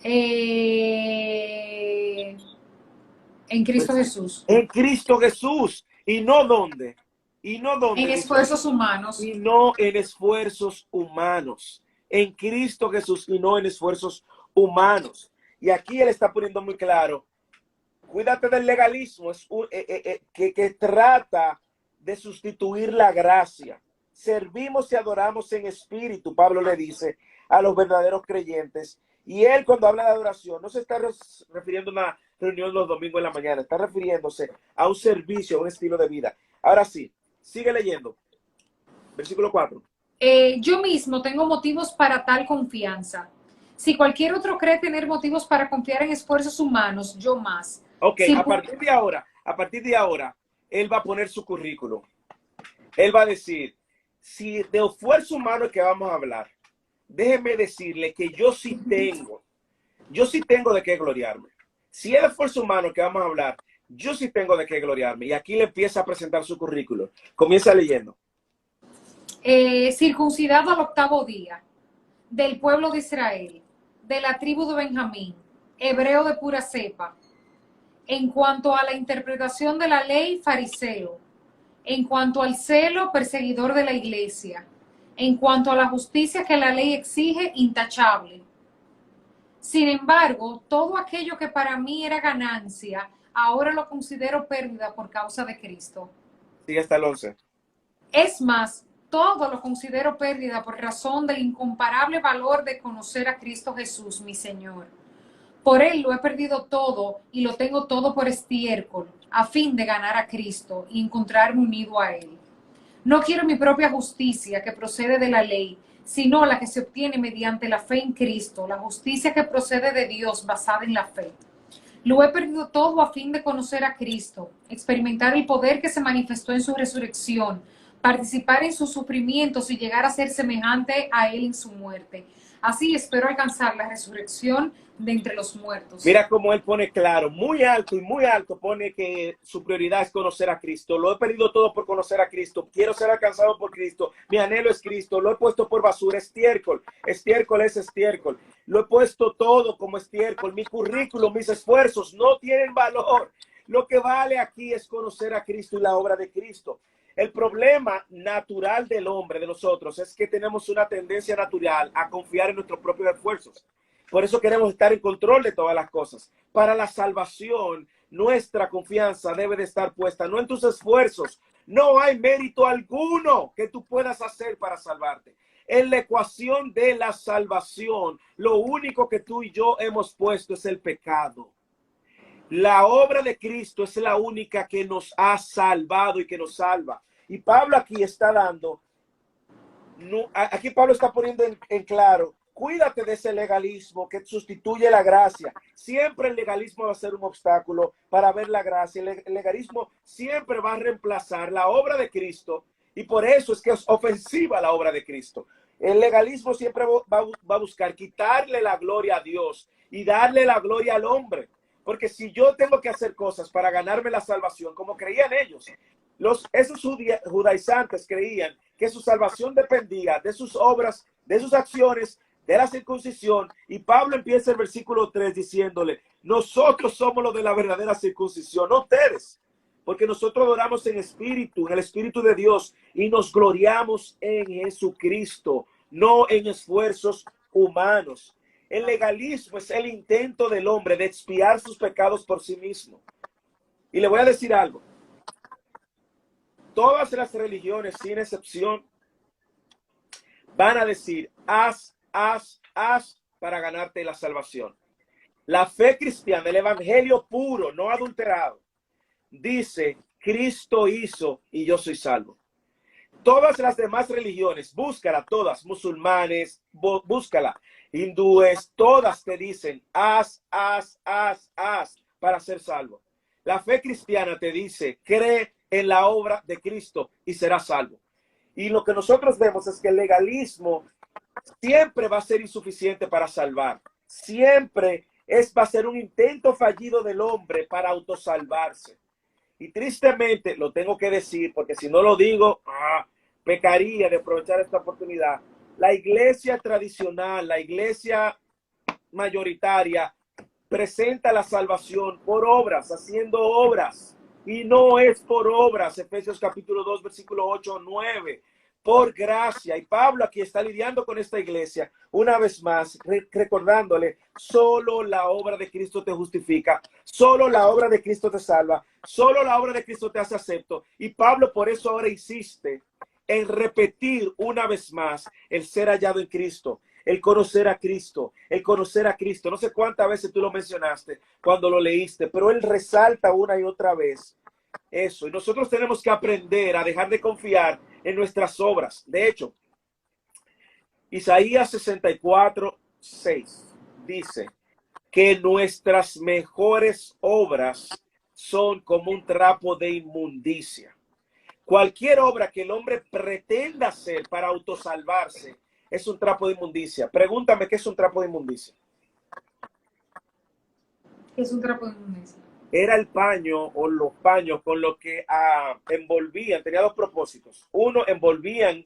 En Cristo Jesús. En Cristo Jesús. ¿Y no dónde? ¿Y no dónde? En esfuerzos humanos. Y no en esfuerzos humanos. En Cristo Jesús y no en esfuerzos humanos. Y aquí él está poniendo muy claro: cuídate del legalismo, que trata de sustituir la gracia. Servimos y adoramos en espíritu, Pablo le dice a los verdaderos creyentes. Y él, cuando habla de adoración, no se está refiriendo a una reunión los domingos en la mañana, está refiriéndose a un servicio, a un estilo de vida. Ahora sí, sigue leyendo. Versículo 4. Yo mismo tengo motivos para tal confianza. Si cualquier otro cree tener motivos para confiar en esfuerzos humanos, yo más. Ok, Si a partir de ahora, él va a poner su currículum. Él va a decir, si de esfuerzo humano que vamos a hablar, déjeme decirle que yo sí tengo de qué gloriarme. Si es de esfuerzo humano que vamos a hablar, yo sí tengo de qué gloriarme. Y aquí le empieza a presentar su currículum. Comienza leyendo. Circuncidado al 8º día, del pueblo de Israel, de la tribu de Benjamín, hebreo de pura cepa. En cuanto a la interpretación de la ley, fariseo. En cuanto al celo, perseguidor de la iglesia. En cuanto a la justicia que la ley exige, intachable. Sin embargo, todo aquello que para mí era ganancia, ahora lo considero pérdida por causa de Cristo. Sigue hasta el 11. Es más, todo lo considero pérdida por razón del incomparable valor de conocer a Cristo Jesús, mi Señor. Por él lo he perdido todo y lo tengo todo por estiércol, a fin de ganar a Cristo y encontrarme unido a él. No quiero mi propia justicia que procede de la ley, sino la que se obtiene mediante la fe en Cristo, la justicia que procede de Dios basada en la fe. Lo he perdido todo a fin de conocer a Cristo, experimentar el poder que se manifestó en su resurrección, participar en sus sufrimientos y llegar a ser semejante a Él en su muerte. Así espero alcanzar la resurrección de entre los muertos. Mira cómo él pone claro, muy alto y muy alto pone que su prioridad es conocer a Cristo. Lo he perdido todo por conocer a Cristo. Quiero ser alcanzado por Cristo. Mi anhelo es Cristo. Lo he puesto por basura, estiércol. Estiércol es estiércol. Lo he puesto todo como estiércol. Mi currículum, mis esfuerzos no tienen valor. Lo que vale aquí es conocer a Cristo y la obra de Cristo. El problema natural del hombre, de nosotros, es que tenemos una tendencia natural a confiar en nuestros propios esfuerzos. Por eso queremos estar en control de todas las cosas. Para la salvación, nuestra confianza debe de estar puesta no en tus esfuerzos. No hay mérito alguno que tú puedas hacer para salvarte. En la ecuación de la salvación, lo único que tú y yo hemos puesto es el pecado. La obra de Cristo es la única que nos ha salvado y que nos salva. Y Pablo aquí está dando, aquí Pablo está poniendo en claro, cuídate de ese legalismo que sustituye la gracia. Siempre el legalismo va a ser un obstáculo para ver la gracia. El legalismo siempre va a reemplazar la obra de Cristo y por eso es que es ofensiva la obra de Cristo. El legalismo siempre va a buscar quitarle la gloria a Dios y darle la gloria al hombre. Porque si yo tengo que hacer cosas para ganarme la salvación, como creían ellos, esos judaizantes creían que su salvación dependía de sus obras, de sus acciones, de la circuncisión. Y Pablo empieza el versículo 3 diciéndole, nosotros somos los de la verdadera circuncisión, no ustedes. Porque nosotros adoramos en espíritu, en el espíritu de Dios, y nos gloriamos en Jesucristo, no en esfuerzos humanos. El legalismo es el intento del hombre de expiar sus pecados por sí mismo. Y le voy a decir algo. Todas las religiones, sin excepción, van a decir, haz para ganarte la salvación. La fe cristiana, el evangelio puro, no adulterado, dice, Cristo hizo y yo soy salvo. Todas las demás religiones, búscala, todas, musulmanes, búscala, hindúes, todas te dicen, haz para ser salvo. La fe cristiana te dice, cree en la obra de Cristo y serás salvo. Y lo que nosotros vemos es que el legalismo siempre va a ser insuficiente para salvar. Siempre va a ser un intento fallido del hombre para autosalvarse. Y tristemente, lo tengo que decir, porque si no lo digo, pecaría de aprovechar esta oportunidad. La iglesia tradicional, la iglesia mayoritaria, presenta la salvación por obras, haciendo obras. Y no es por obras, Efesios capítulo 2, versículo 8 o 9, por gracia. Y Pablo aquí está lidiando con esta iglesia, una vez más, recordándole, solo la obra de Cristo te justifica, solo la obra de Cristo te salva, solo la obra de Cristo te hace acepto. Y Pablo por eso ahora insiste en repetir una vez más el ser hallado en Cristo, el conocer a Cristo, el conocer a Cristo. No sé cuántas veces tú lo mencionaste cuando lo leíste, pero él resalta una y otra vez eso. Y nosotros tenemos que aprender a dejar de confiar en nuestras obras. De hecho, Isaías 64:6 dice que nuestras mejores obras son como un trapo de inmundicia. Cualquier obra que el hombre pretenda hacer para autosalvarse es un trapo de inmundicia. Pregúntame, ¿qué es un trapo de inmundicia? ¿Qué es un trapo de inmundicia? Era el paño o los paños con los que envolvían, tenía dos propósitos. Uno, envolvían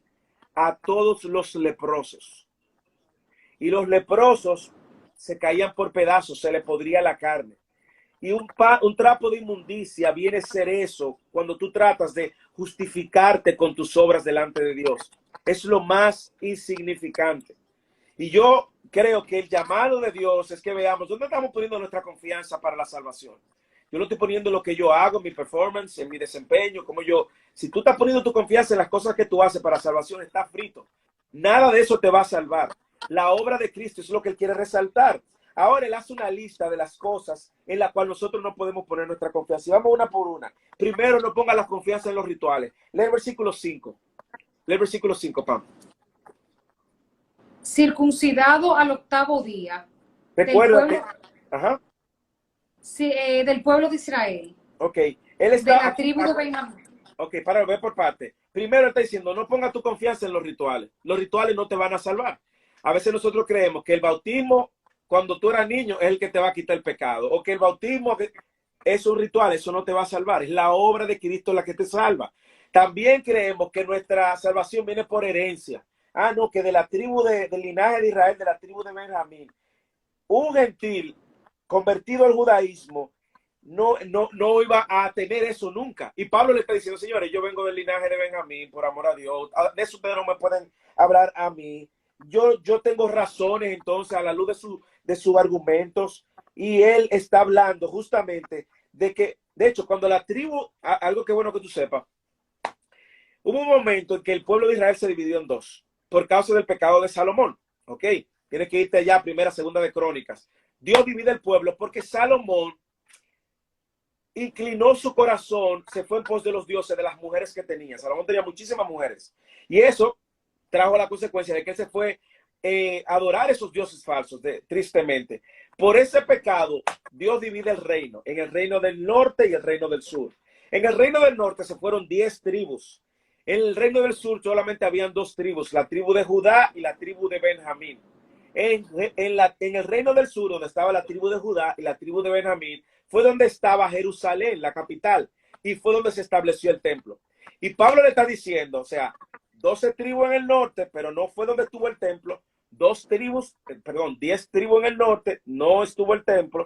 a todos los leprosos. Y los leprosos se caían por pedazos, se les podría la carne. Y un trapo de inmundicia viene a ser eso cuando tú tratas de justificarte con tus obras delante de Dios. Es lo más insignificante. Y yo creo que el llamado de Dios es que veamos dónde estamos poniendo nuestra confianza para la salvación. Yo lo estoy poniendo en lo que yo hago, en mi performance, en mi desempeño, como yo. Si tú estás poniendo tu confianza en las cosas que tú haces para salvación, está frito. Nada de eso te va a salvar. La obra de Cristo es lo que él quiere resaltar. Ahora él hace una lista de las cosas en las cuales nosotros no podemos poner nuestra confianza. Y vamos una por una. Primero, no ponga la confianza en los rituales. Lee el versículo 5. Lee el versículo 5, Pam. Circuncidado al 8º día Recuerda que, ajá, del pueblo de Israel, ok, él de está la aquí, tribu de Benjamín. ok, para ver por parte. Primero él está diciendo, no ponga tu confianza en los rituales. Los rituales no te van a salvar. A veces nosotros creemos que el bautismo, cuando tú eras niño, es el que te va a quitar el pecado. O que el bautismo es un ritual, eso no te va a salvar. Es la obra de Cristo la que te salva. También creemos que nuestra salvación viene por herencia. Ah, no, que de la tribu del linaje de Israel, de la tribu de Benjamín, un gentil convertido al judaísmo no iba a tener eso nunca. Y Pablo le está diciendo, señores, yo vengo del linaje de Benjamín, por amor a Dios. De eso ustedes no me pueden hablar a mí. Yo tengo razones entonces a la luz de sus argumentos. Y él está hablando justamente de que, de hecho, cuando la tribu, algo que bueno que tú sepas, hubo un momento en que el pueblo de Israel se dividió en dos por causa del pecado de Salomón. ¿Ok? Tienes que irte allá, primera, segunda de Crónicas. Dios divide el pueblo porque Salomón inclinó su corazón, se fue en pos de los dioses, de las mujeres que tenía. Salomón tenía muchísimas mujeres. Y eso trajo la consecuencia de que él se fue a adorar esos dioses falsos, tristemente. Por ese pecado, Dios divide el reino, en el reino del norte y el reino del sur. En el reino del norte se fueron 10 tribus. En el reino del sur solamente habían 2 tribus, la tribu de Judá y la tribu de Benjamín. En el reino del sur, donde estaba la tribu de Judá y la tribu de Benjamín, fue donde estaba Jerusalén, la capital, y fue donde se estableció el templo. Y Pablo le está diciendo, o sea, 12 tribus en el norte, pero no fue donde estuvo el templo. 10 tribus en el norte, no estuvo el templo.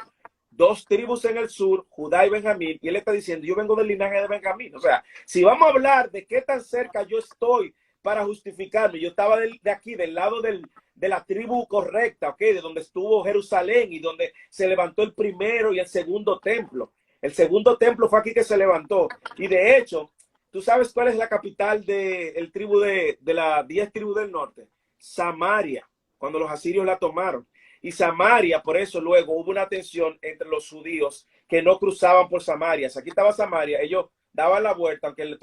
2 tribus en el sur, Judá y Benjamín. Y él está diciendo, yo vengo del linaje de Benjamín. O sea, si vamos a hablar de qué tan cerca yo estoy para justificarme, yo estaba de aquí, del lado de la tribu correcta, ¿ok? De donde estuvo Jerusalén y donde se levantó el primero y el segundo templo. El segundo templo fue aquí que se levantó. Y de hecho, ¿tú sabes cuál es la capital de las 10 tribus del norte? Samaria, cuando los asirios la tomaron. Y Samaria, por eso luego hubo una tensión entre los judíos que no cruzaban por Samaria. Si aquí estaba Samaria, ellos daban la vuelta, aunque le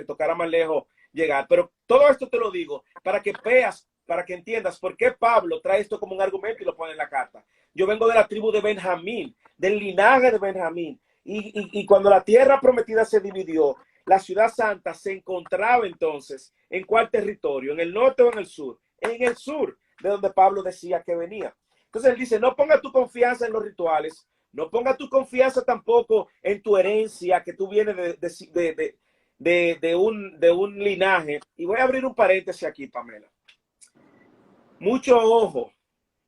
tocara más lejos llegar. Pero todo esto te lo digo para que veas, para que entiendas por qué Pablo trae esto como un argumento y lo pone en la carta. Yo vengo de la tribu de Benjamín, del linaje de Benjamín. Y cuando la tierra prometida se dividió, la ciudad santa se encontraba entonces ¿en cuál territorio? ¿En el norte o en el sur? En el sur, de donde Pablo decía que venía. Entonces él dice, no ponga tu confianza en los rituales, no ponga tu confianza tampoco en tu herencia, que tú vienes de un linaje. Y voy a abrir un paréntesis aquí, Pamela. Mucho ojo,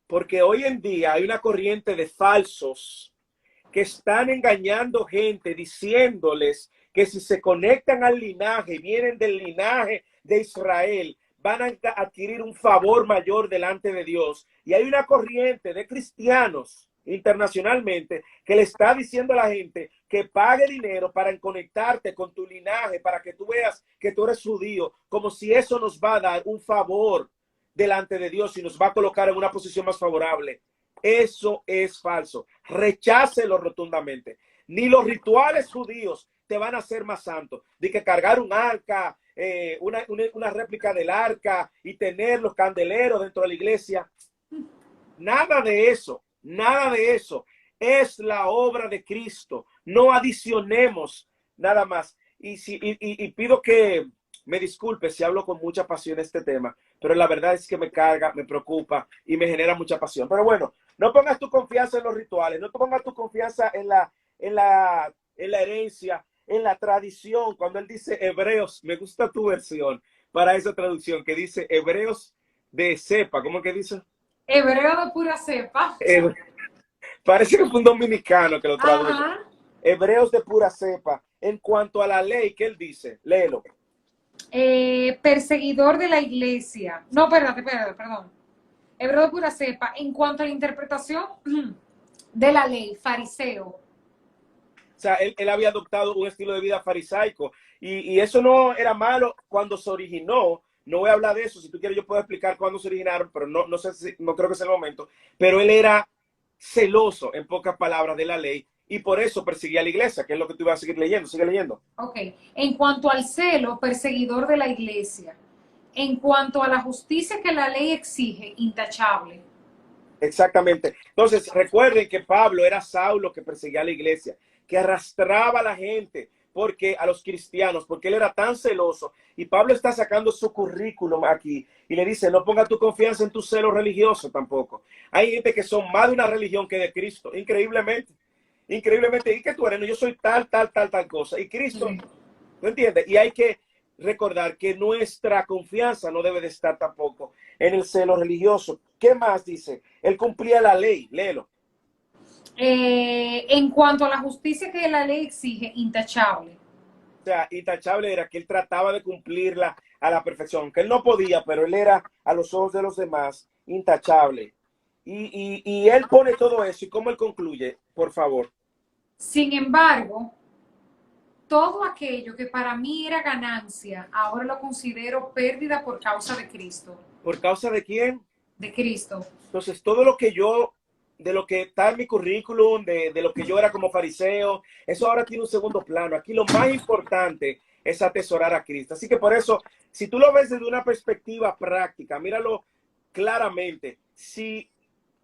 porque hoy en día hay una corriente de falsos que están engañando gente, diciéndoles que si se conectan al linaje, vienen del linaje de Israel, van a adquirir un favor mayor delante de Dios. Y hay una corriente de cristianos internacionalmente que le está diciendo a la gente que pague dinero para conectarte con tu linaje, para que tú veas que tú eres judío, como si eso nos va a dar un favor delante de Dios y nos va a colocar en una posición más favorable. Eso es falso. Rechácelo rotundamente. Ni los rituales judíos te van a hacer más santo. De que cargar un arca, una réplica del arca y tener los candeleros dentro de la iglesia. Nada de eso. Nada de eso. Es la obra de Cristo. No adicionemos nada más. Y pido que me disculpe si hablo con mucha pasión este tema, pero la verdad es que me carga, me preocupa y me genera mucha pasión. Pero bueno, no pongas tu confianza en los rituales, no pongas tu confianza en la herencia, en la tradición. Cuando él dice hebreos, me gusta tu versión para esa traducción que dice hebreos de cepa. ¿Cómo que dice? Hebreo de pura cepa. Parece que fue un dominicano que lo tradujo. Ajá. Hebreos de pura cepa. En cuanto a la ley, ¿qué él dice? Léelo. Perseguidor de la iglesia. No, perdón. Hebreo de pura cepa. En cuanto a la interpretación de la ley, fariseo. O sea, él había adoptado un estilo de vida farisaico y eso no era malo cuando se originó. No voy a hablar de eso. Si tú quieres, yo puedo explicar cuándo se originaron, pero no sé no creo que sea el momento. Pero él era celoso, en pocas palabras, de la ley y por eso perseguía a la iglesia, que es lo que tú vas a seguir leyendo. Sigue leyendo. Ok. En cuanto al celo, perseguidor de la iglesia. En cuanto a la justicia que la ley exige, intachable. Exactamente. Entonces, recuerden que Pablo era Saulo que perseguía a la iglesia, que arrastraba a la gente porque a los cristianos, porque él era tan celoso. Y Pablo está sacando su currículum aquí y le dice, no ponga tu confianza en tu celo religioso tampoco. Hay gente que son más de una religión que de Cristo, increíblemente. Increíblemente, y que tú eres, no, yo soy tal cosa. Y Cristo, Sí. ¿tú entiendes? Y hay que recordar que nuestra confianza no debe de estar tampoco en el celo religioso. ¿Qué más dice? Él cumplía la ley, léelo. En cuanto a la justicia que la ley exige, intachable. O sea, intachable era que él trataba de cumplirla a la perfección, que él no podía, pero él era a los ojos de los demás intachable. Y él pone todo eso. ¿Y cómo él concluye? Por favor. Sin embargo, todo aquello que para mí era ganancia, ahora lo considero pérdida por causa de Cristo. ¿Por causa de quién? De Cristo. Entonces, todo lo que yo, de lo que está en mi currículum, de lo que yo era como fariseo, eso ahora tiene un segundo plano. Aquí lo más importante es atesorar a Cristo. Así que por eso, si tú lo ves desde una perspectiva práctica, míralo claramente. Si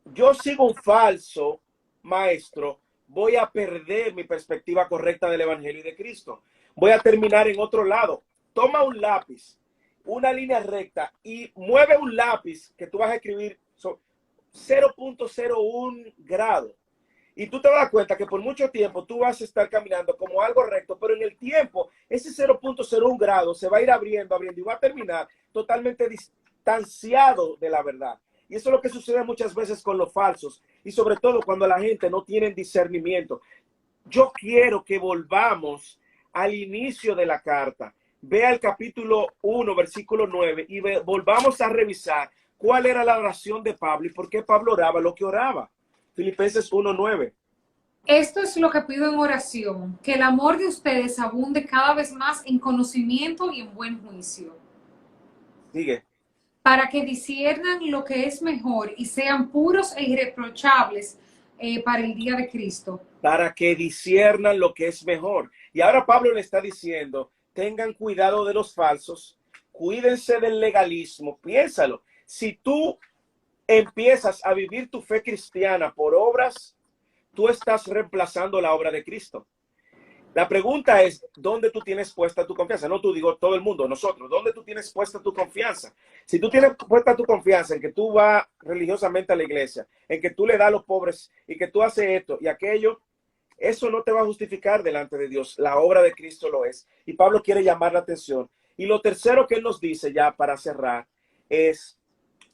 yo sigo un falso maestro, voy a perder mi perspectiva correcta del Evangelio y de Cristo. Voy a terminar en otro lado. Toma un lápiz, una línea recta y mueve un lápiz que tú vas a escribir 0.01 grado. Y tú te das cuenta que por mucho tiempo tú vas a estar caminando como algo recto, pero en el tiempo ese 0.01 grado se va a ir abriendo y va a terminar totalmente distanciado de la verdad. Y eso es lo que sucede muchas veces con los falsos y sobre todo cuando la gente no tiene discernimiento. Yo quiero que volvamos al inicio de la carta. Vea el capítulo 1, versículo 9 y volvamos a revisar cuál era la oración de Pablo y por qué Pablo oraba lo que oraba. Filipenses 1:9. Esto es lo que pido en oración, que el amor de ustedes abunde cada vez más en conocimiento y en buen juicio, Sigue. para que disciernan lo que es mejor y sean puros e irreprochables para el día de Cristo. Para que disciernan lo que es mejor. Y ahora Pablo le está diciendo, tengan cuidado de los falsos, cuídense del legalismo, piénsalo. Si tú empiezas a vivir tu fe cristiana por obras, tú estás reemplazando la obra de Cristo. La pregunta es, ¿dónde tú tienes puesta tu confianza? No tú, digo todo el mundo, nosotros. ¿Dónde tú tienes puesta tu confianza? Si tú tienes puesta tu confianza en que tú vas religiosamente a la iglesia, en que tú le das a los pobres y que tú haces esto y aquello, eso no te va a justificar delante de Dios. La obra de Cristo lo es. Y Pablo quiere llamar la atención. Y lo tercero que él nos dice ya para cerrar es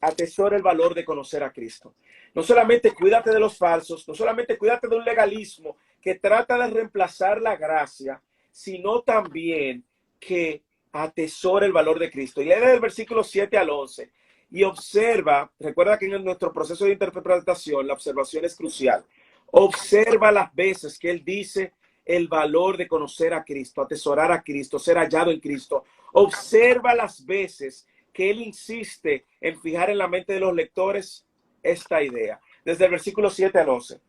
atesora el valor de conocer a Cristo. No solamente cuídate de los falsos, no solamente cuídate de un legalismo que trata de reemplazar la gracia, sino también que atesora el valor de Cristo. Y lee del versículo 7 al 11 y observa, recuerda que en nuestro proceso de interpretación la observación es crucial. Observa las veces que él dice el valor de conocer a Cristo, atesorar a Cristo, ser hallado en Cristo. Observa las veces que él insiste en fijar en la mente de los lectores esta idea, desde el versículo 7 al 11.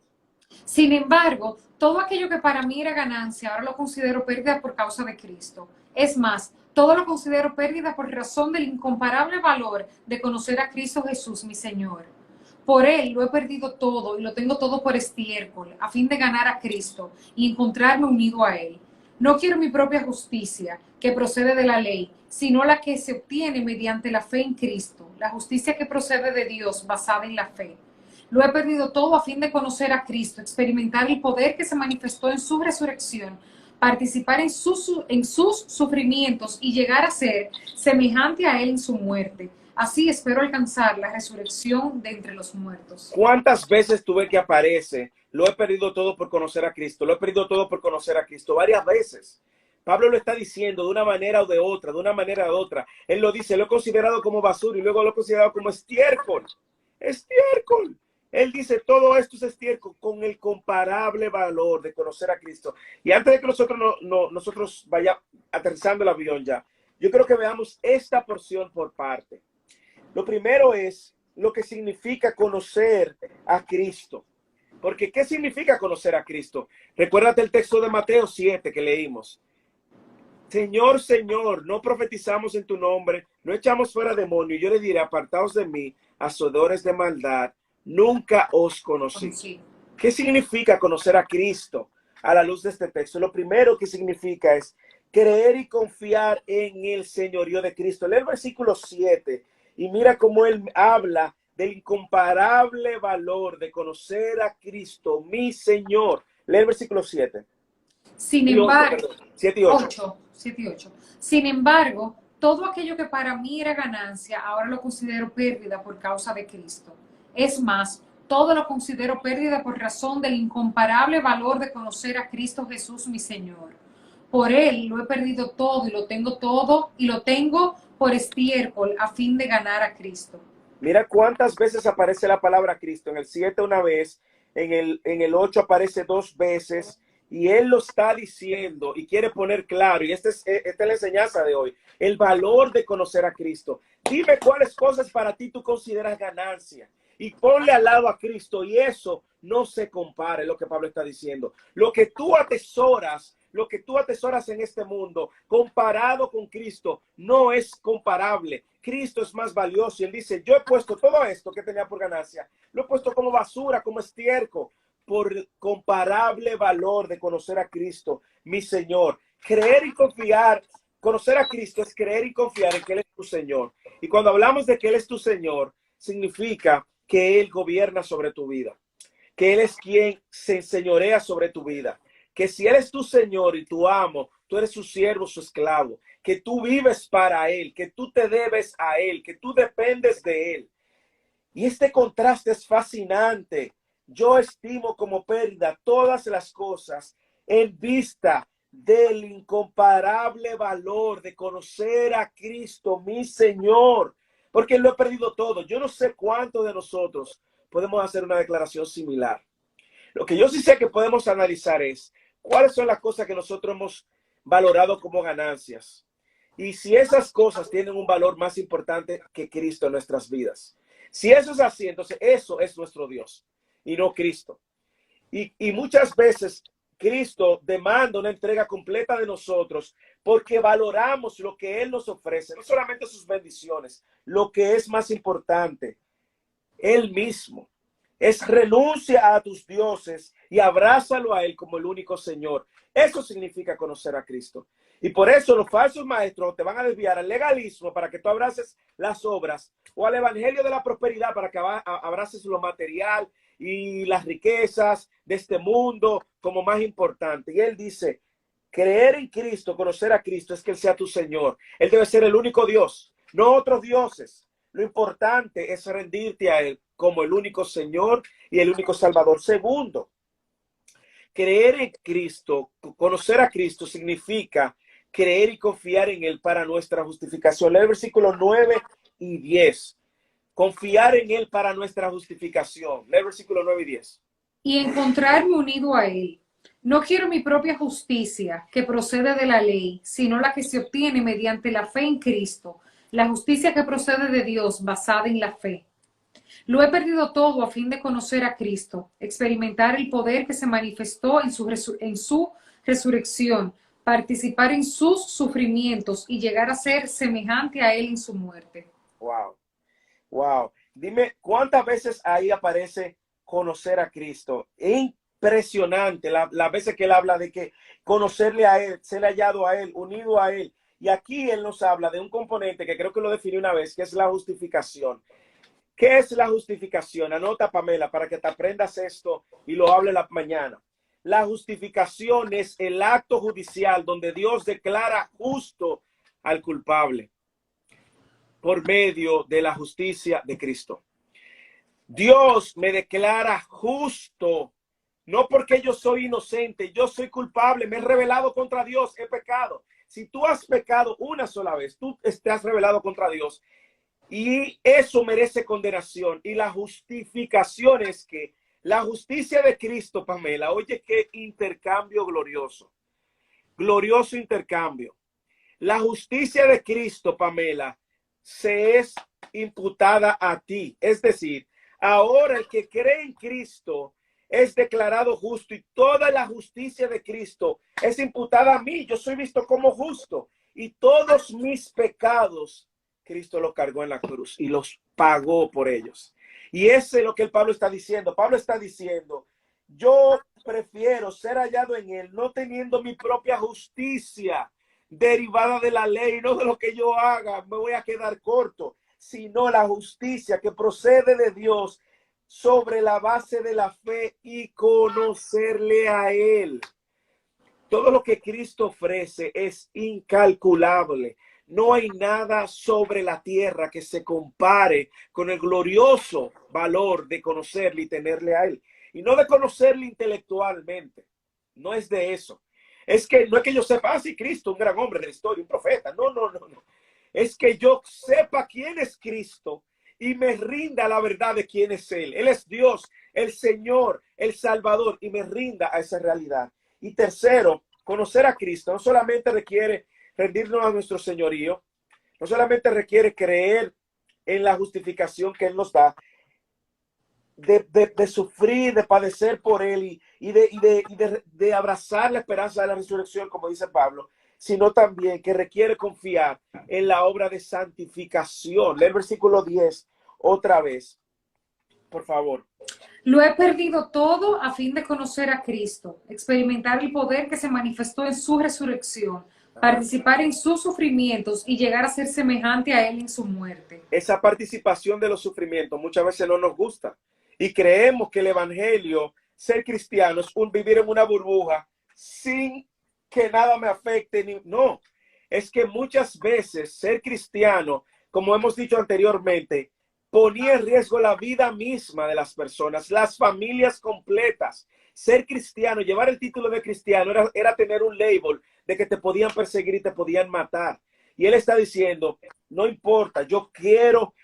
Sin embargo, todo aquello que para mí era ganancia, ahora lo considero pérdida por causa de Cristo. Es más, todo lo considero pérdida por razón del incomparable valor de conocer a Cristo Jesús, mi Señor. Por Él lo he perdido todo y lo tengo todo por estiércol, a fin de ganar a Cristo y encontrarme unido a Él. No quiero mi propia justicia, que procede de la ley, sino la que se obtiene mediante la fe en Cristo, la justicia que procede de Dios basada en la fe. Lo he perdido todo a fin de conocer a Cristo, experimentar el poder que se manifestó en su resurrección, participar en sus sufrimientos y llegar a ser semejante a Él en su muerte. Así espero alcanzar la resurrección de entre los muertos. ¿Cuántas veces tú ves que aparece? Lo he perdido todo por conocer a Cristo. Lo he perdido todo por conocer a Cristo. Varias veces. Pablo lo está diciendo de una manera o de otra, de una manera u otra. Él lo dice, lo he considerado como basura y luego lo he considerado como estiércol. Estiércol. Él dice, todo esto es estiércol con el comparable valor de conocer a Cristo. Y antes de que nosotros vaya aterrizando el avión ya, yo creo que veamos esta porción por parte. Lo primero es lo que significa conocer a Cristo. Porque, ¿qué significa conocer a Cristo? Recuérdate el texto de Mateo 7 que leímos. Señor, Señor, no profetizamos en tu nombre, no echamos fuera demonios. Yo le diré, apartaos de mí, hacedores de maldad, nunca os conocí. Sí. ¿Qué significa conocer a Cristo a la luz de este texto? Lo primero que significa es creer y confiar en el señorío de Cristo. Lee el versículo 7 y mira cómo él habla del incomparable valor de conocer a Cristo, mi Señor. Lee el versículo 7. Sin Y 8, embargo, perdón, 7 y 8. 7 y 8. Sin embargo, todo aquello que para mí era ganancia, ahora lo considero pérdida por causa de Cristo. Es más, todo lo considero pérdida por razón del incomparable valor de conocer a Cristo Jesús, mi Señor. Por Él lo he perdido todo y lo tengo por estiércol a fin de ganar a Cristo. Mira cuántas veces aparece la palabra Cristo. En el 7 una vez, en el 8 aparece 2 veces. Y él lo está diciendo y quiere poner claro, y esta es la enseñanza de hoy, el valor de conocer a Cristo. Dime cuáles cosas para ti tú consideras ganancia y ponle al lado a Cristo y eso no se compara, es lo que Pablo está diciendo. Lo que tú atesoras en este mundo comparado con Cristo no es comparable. Cristo es más valioso y él dice, yo he puesto todo esto que tenía por ganancia, lo he puesto como basura, como estiércol, por comparable valor de conocer a Cristo, mi Señor. Creer y confiar, conocer a Cristo es creer y confiar en que Él es tu Señor. Y cuando hablamos de que Él es tu Señor, significa que Él gobierna sobre tu vida, que Él es quien se enseñorea sobre tu vida, que si Él es tu Señor y tu amo, tú eres su siervo, su esclavo, que tú vives para Él, que tú te debes a Él, que tú dependes de Él. Y este contraste es fascinante. Yo estimo como pérdida todas las cosas en vista del incomparable valor de conocer a Cristo, mi Señor, porque lo he perdido todo. Yo no sé cuántos de nosotros podemos hacer una declaración similar. Lo que yo sí sé que podemos analizar es cuáles son las cosas que nosotros hemos valorado como ganancias y si esas cosas tienen un valor más importante que Cristo en nuestras vidas. Si eso es así, entonces eso es nuestro Dios y no Cristo. Y muchas veces Cristo demanda una entrega completa de nosotros porque valoramos lo que Él nos ofrece, no solamente sus bendiciones, lo que es más importante, Él mismo. Es renuncia a tus dioses y abrázalo a Él como el único Señor. Eso significa conocer a Cristo. Y por eso los falsos maestros te van a desviar al legalismo para que tú abraces las obras o al evangelio de la prosperidad para que abraces lo material y las riquezas de este mundo como más importante. Y Él dice, creer en Cristo, conocer a Cristo es que Él sea tu Señor. Él debe ser el único Dios, no otros dioses. Lo importante es rendirte a Él como el único Señor y el único Salvador. Segundo, creer en Cristo, conocer a Cristo significa creer y confiar en Él para nuestra justificación. Lee el versículo 9 y 10. Confiar en Él para nuestra justificación. Lee el versículo 9 y 10. Y encontrarme unido a Él. No quiero mi propia justicia que procede de la ley, sino la que se obtiene mediante la fe en Cristo, la justicia que procede de Dios basada en la fe. Lo he perdido todo a fin de conocer a Cristo, experimentar el poder que se manifestó en su resurrección, participar en sus sufrimientos y llegar a ser semejante a Él en su muerte. Wow, wow. Dime, ¿cuántas veces ahí aparece conocer a Cristo? Impresionante las veces que Él habla de que conocerle a Él, ser hallado a Él, unido a Él. Y aquí Él nos habla de un componente que creo que lo definió una vez, que es la justificación. ¿Qué es la justificación? Anota, Pamela, para que te aprendas esto y lo hable la mañana. La justificación es el acto judicial donde Dios declara justo al culpable por medio de la justicia de Cristo. Dios me declara justo, no porque yo soy inocente, yo soy culpable, me he rebelado contra Dios, he pecado. Si tú has pecado una sola vez, tú te has rebelado contra Dios y eso merece condenación. Y la justificación es que la justicia de Cristo, Pamela, oye, qué intercambio glorioso. Glorioso intercambio. La justicia de Cristo, Pamela, se es imputada a ti. Es decir, ahora el que cree en Cristo, es declarado justo y toda la justicia de Cristo es imputada a mí. Yo soy visto como justo y todos mis pecados Cristo los cargó en la cruz y los pagó por ellos. Y ese es lo que el Pablo está diciendo. Pablo está diciendo, yo prefiero ser hallado en él, no teniendo mi propia justicia derivada de la ley, no de lo que yo haga, me voy a quedar corto, sino la justicia que procede de Dios sobre la base de la fe y conocerle a él. Todo lo que Cristo ofrece es incalculable. No hay nada sobre la tierra que se compare con el glorioso valor de conocerle y tenerle a él. Y no de conocerle intelectualmente. No es de eso. Es que no es que yo sepa, sí, Cristo, un gran hombre de la historia, un profeta. No, no, no, no. Es que yo sepa quién es Cristo y me rinda la verdad de quién es Él. Él es Dios, el Señor, el Salvador, y me rinda a esa realidad. Y tercero, conocer a Cristo no solamente requiere rendirnos a nuestro señorío, no solamente requiere creer en la justificación que Él nos da, de sufrir, de padecer por Él y de abrazar la esperanza de la resurrección, como dice Pablo, sino también que requiere confiar en la obra de santificación. Lee el versículo 10 otra vez, por favor. Lo he perdido todo a fin de conocer a Cristo, experimentar el poder que se manifestó en su resurrección, participar en sus sufrimientos y llegar a ser semejante a Él en su muerte. Esa participación de los sufrimientos muchas veces no nos gusta y creemos que el evangelio, ser cristiano, es vivir en una burbuja sin que nada me afecte. No, es que muchas veces ser cristiano, como hemos dicho anteriormente, ponía en riesgo la vida misma de las personas, las familias completas. Ser cristiano, llevar el título de cristiano era tener un label de que te podían perseguir y te podían matar. Y él está diciendo, no importa, yo quiero,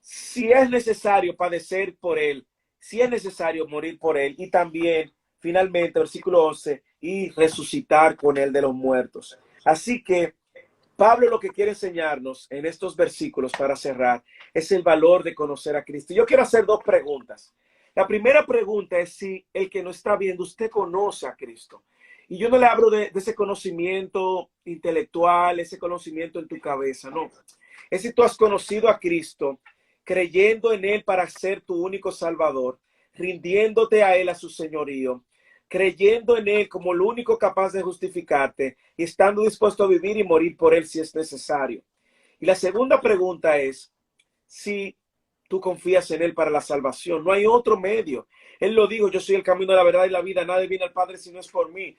si es necesario, padecer por él, si es necesario morir por él, y también, finalmente, versículo 11, y resucitar con él de los muertos. Así que Pablo lo que quiere enseñarnos en estos versículos para cerrar es el valor de conocer a Cristo. Yo quiero hacer dos preguntas. La primera pregunta es si el que no está viendo, usted conoce a Cristo. Y yo no le hablo de ese conocimiento intelectual, ese conocimiento en tu cabeza, no. Es si tú has conocido a Cristo, creyendo en Él para ser tu único Salvador, rindiéndote a Él, a su señorío, creyendo en Él como el único capaz de justificarte y estando dispuesto a vivir y morir por Él si es necesario. Y la segunda pregunta es si tú confías en Él para la salvación. No hay otro medio. Él lo dijo, yo soy el camino, la verdad y la vida. Nadie viene al Padre si no es por mí.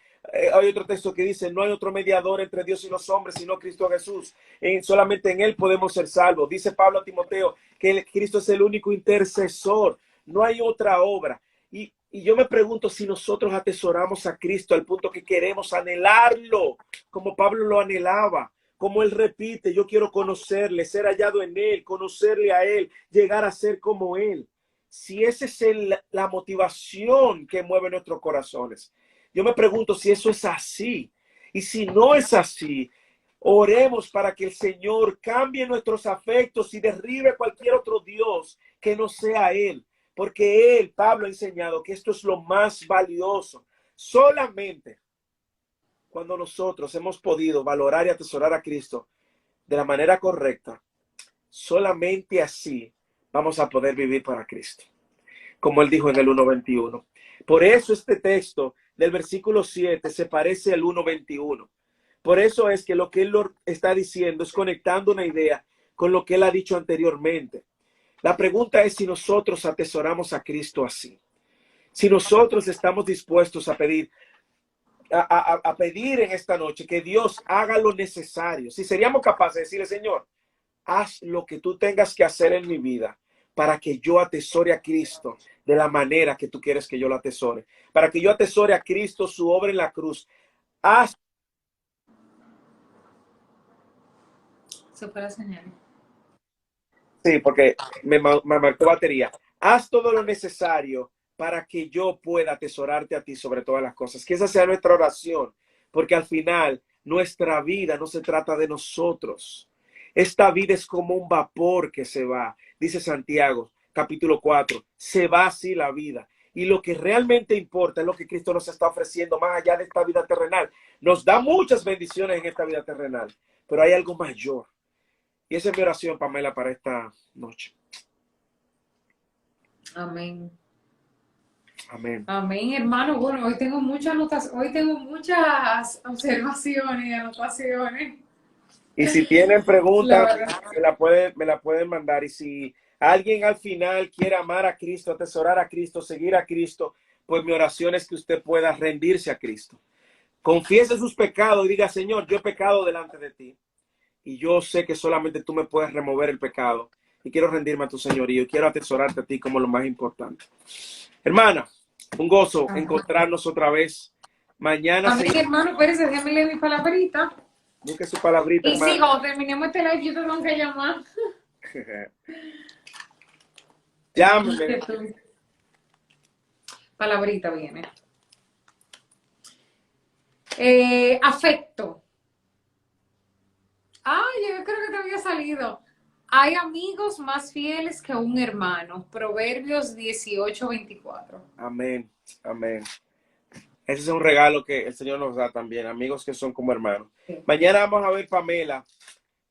Hay otro texto que dice, no hay otro mediador entre Dios y los hombres, sino Cristo Jesús. Solamente en Él podemos ser salvos. Dice Pablo a Timoteo que Cristo es el único intercesor. No hay otra obra. Y yo me pregunto si nosotros atesoramos a Cristo al punto que queremos anhelarlo, como Pablo lo anhelaba, como él repite, yo quiero conocerle, ser hallado en él, conocerle a él, llegar a ser como él. Si esa es la motivación que mueve nuestros corazones, yo me pregunto si eso es así. Y si no es así, oremos para que el Señor cambie nuestros afectos y derribe cualquier otro Dios que no sea Él. Porque Él, Pablo, ha enseñado que esto es lo más valioso. Solamente cuando nosotros hemos podido valorar y atesorar a Cristo de la manera correcta, solamente así vamos a poder vivir para Cristo. Como Él dijo en el 1:21. Por eso este texto del versículo 7 se parece al 1:21. Por eso es que lo que Él lo está diciendo es conectando una idea con lo que Él ha dicho anteriormente. La pregunta es si nosotros atesoramos a Cristo así. Si nosotros estamos dispuestos a pedir en esta noche que Dios haga lo necesario. Si seríamos capaces de decirle, Señor, haz lo que tú tengas que hacer en mi vida para que yo atesore a Cristo de la manera que tú quieres que yo lo atesore. Para que yo atesore a Cristo, su obra en la cruz. Haz. Se fue la señal. Sí, porque me marcó batería. Haz todo lo necesario para que yo pueda atesorarte a ti sobre todas las cosas. Que esa sea nuestra oración, porque al final nuestra vida no se trata de nosotros. Esta vida es como un vapor que se va, dice Santiago, capítulo 4. Se va así la vida. Y lo que realmente importa es lo que Cristo nos está ofreciendo más allá de esta vida terrenal. Nos da muchas bendiciones en esta vida terrenal, pero hay algo mayor. Y esa es mi oración, Pamela, para esta noche. Amén. Amén. Amén, hermano. Bueno, hoy tengo muchas observaciones y anotaciones. Y si tienen La preguntas, verdad. me la pueden mandar. Y si alguien al final quiere amar a Cristo, atesorar a Cristo, seguir a Cristo, pues mi oración es que usted pueda rendirse a Cristo. Confiese sus pecados y diga, Señor, yo he pecado delante de ti. Y yo sé que solamente tú me puedes remover el pecado. Y quiero rendirme a tu señorío. Quiero atesorarte a ti como lo más importante. Hermana, un gozo encontrarnos otra vez. Mañana Amén, hermano. Espérese, déjame leer mi palabrita. busque su palabrita, Y hermana. sí, cuando terminemos este live, yo te tengo que llamar. Llámeme. Palabrita viene. Afecto. Ay, yo creo que te había salido. Hay amigos más fieles que un hermano. Proverbios 18:24. Amén. Amén. Ese es un regalo que el Señor nos da también, amigos que son como hermanos. Sí. Mañana vamos a ver, Pamela,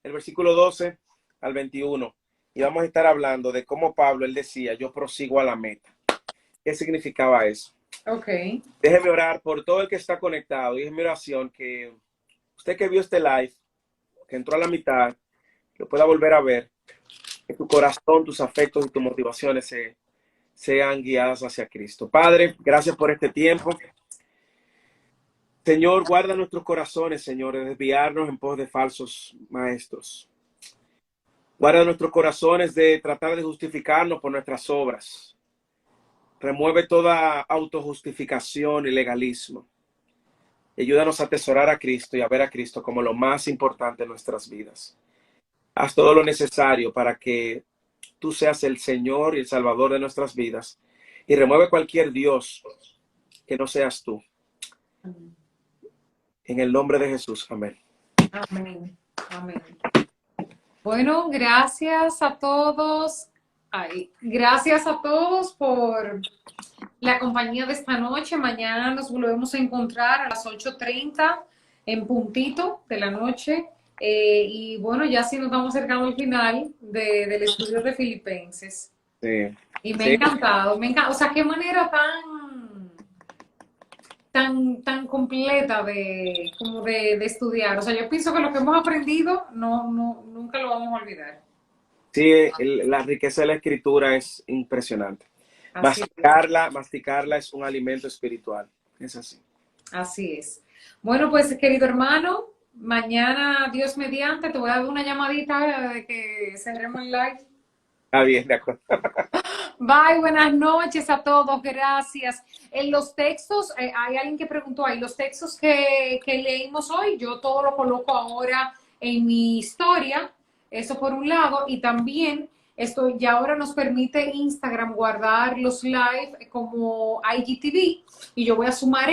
el versículo 12 al 21. Y vamos a estar hablando de cómo Pablo, él decía, yo prosigo a la meta. ¿Qué significaba eso? Ok. Déjeme orar por todo el que está conectado. Y es mi oración que usted que vio este live, que entró a la mitad, lo pueda volver a ver, que tu corazón, tus afectos y tus motivaciones sean guiadas hacia Cristo. Padre, gracias por este tiempo. Señor, guarda nuestros corazones, Señor, de desviarnos en pos de falsos maestros. Guarda nuestros corazones de tratar de justificarnos por nuestras obras. Remueve toda autojustificación y legalismo. Ayúdanos a atesorar a Cristo y a ver a Cristo como lo más importante en nuestras vidas. Haz todo lo necesario para que tú seas el Señor y el Salvador de nuestras vidas. Y remueve cualquier Dios que no seas tú. En el nombre de Jesús. Amén. Amén. Amén. Bueno, gracias a todos. Ay, gracias a todos por la compañía de esta noche. Mañana nos volvemos a encontrar a las 8:30 en puntito de la noche. Y bueno, ya sí nos estamos acercando al final del estudio de Filipenses. Sí. Y me ha encantado, o sea, qué manera tan completa de estudiar. O sea, yo pienso que lo que hemos aprendido nunca lo vamos a olvidar. Sí, la riqueza de la escritura es impresionante. Así Masticarla es un alimento espiritual. Es así. Así es. Bueno, pues querido hermano, mañana, Dios mediante, te voy a dar una llamadita de que cerremos el live. Está bien, de acuerdo. Bye, buenas noches a todos, gracias. En los textos, hay alguien que preguntó ahí, los textos que leímos hoy, yo todo lo coloco ahora en mi historia, eso por un lado, y también esto ya ahora nos permite Instagram guardar los live como IGTV, y yo voy a sumar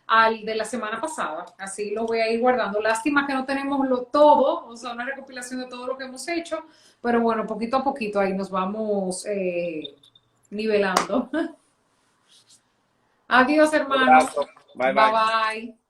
al de la semana pasada, así lo voy a ir guardando. Lástima que no tenemos todo, o sea, una recopilación de todo lo que hemos hecho, pero bueno, poquito a poquito ahí nos vamos nivelando. Adiós, hermanos. Bye, bye. Bye, bye.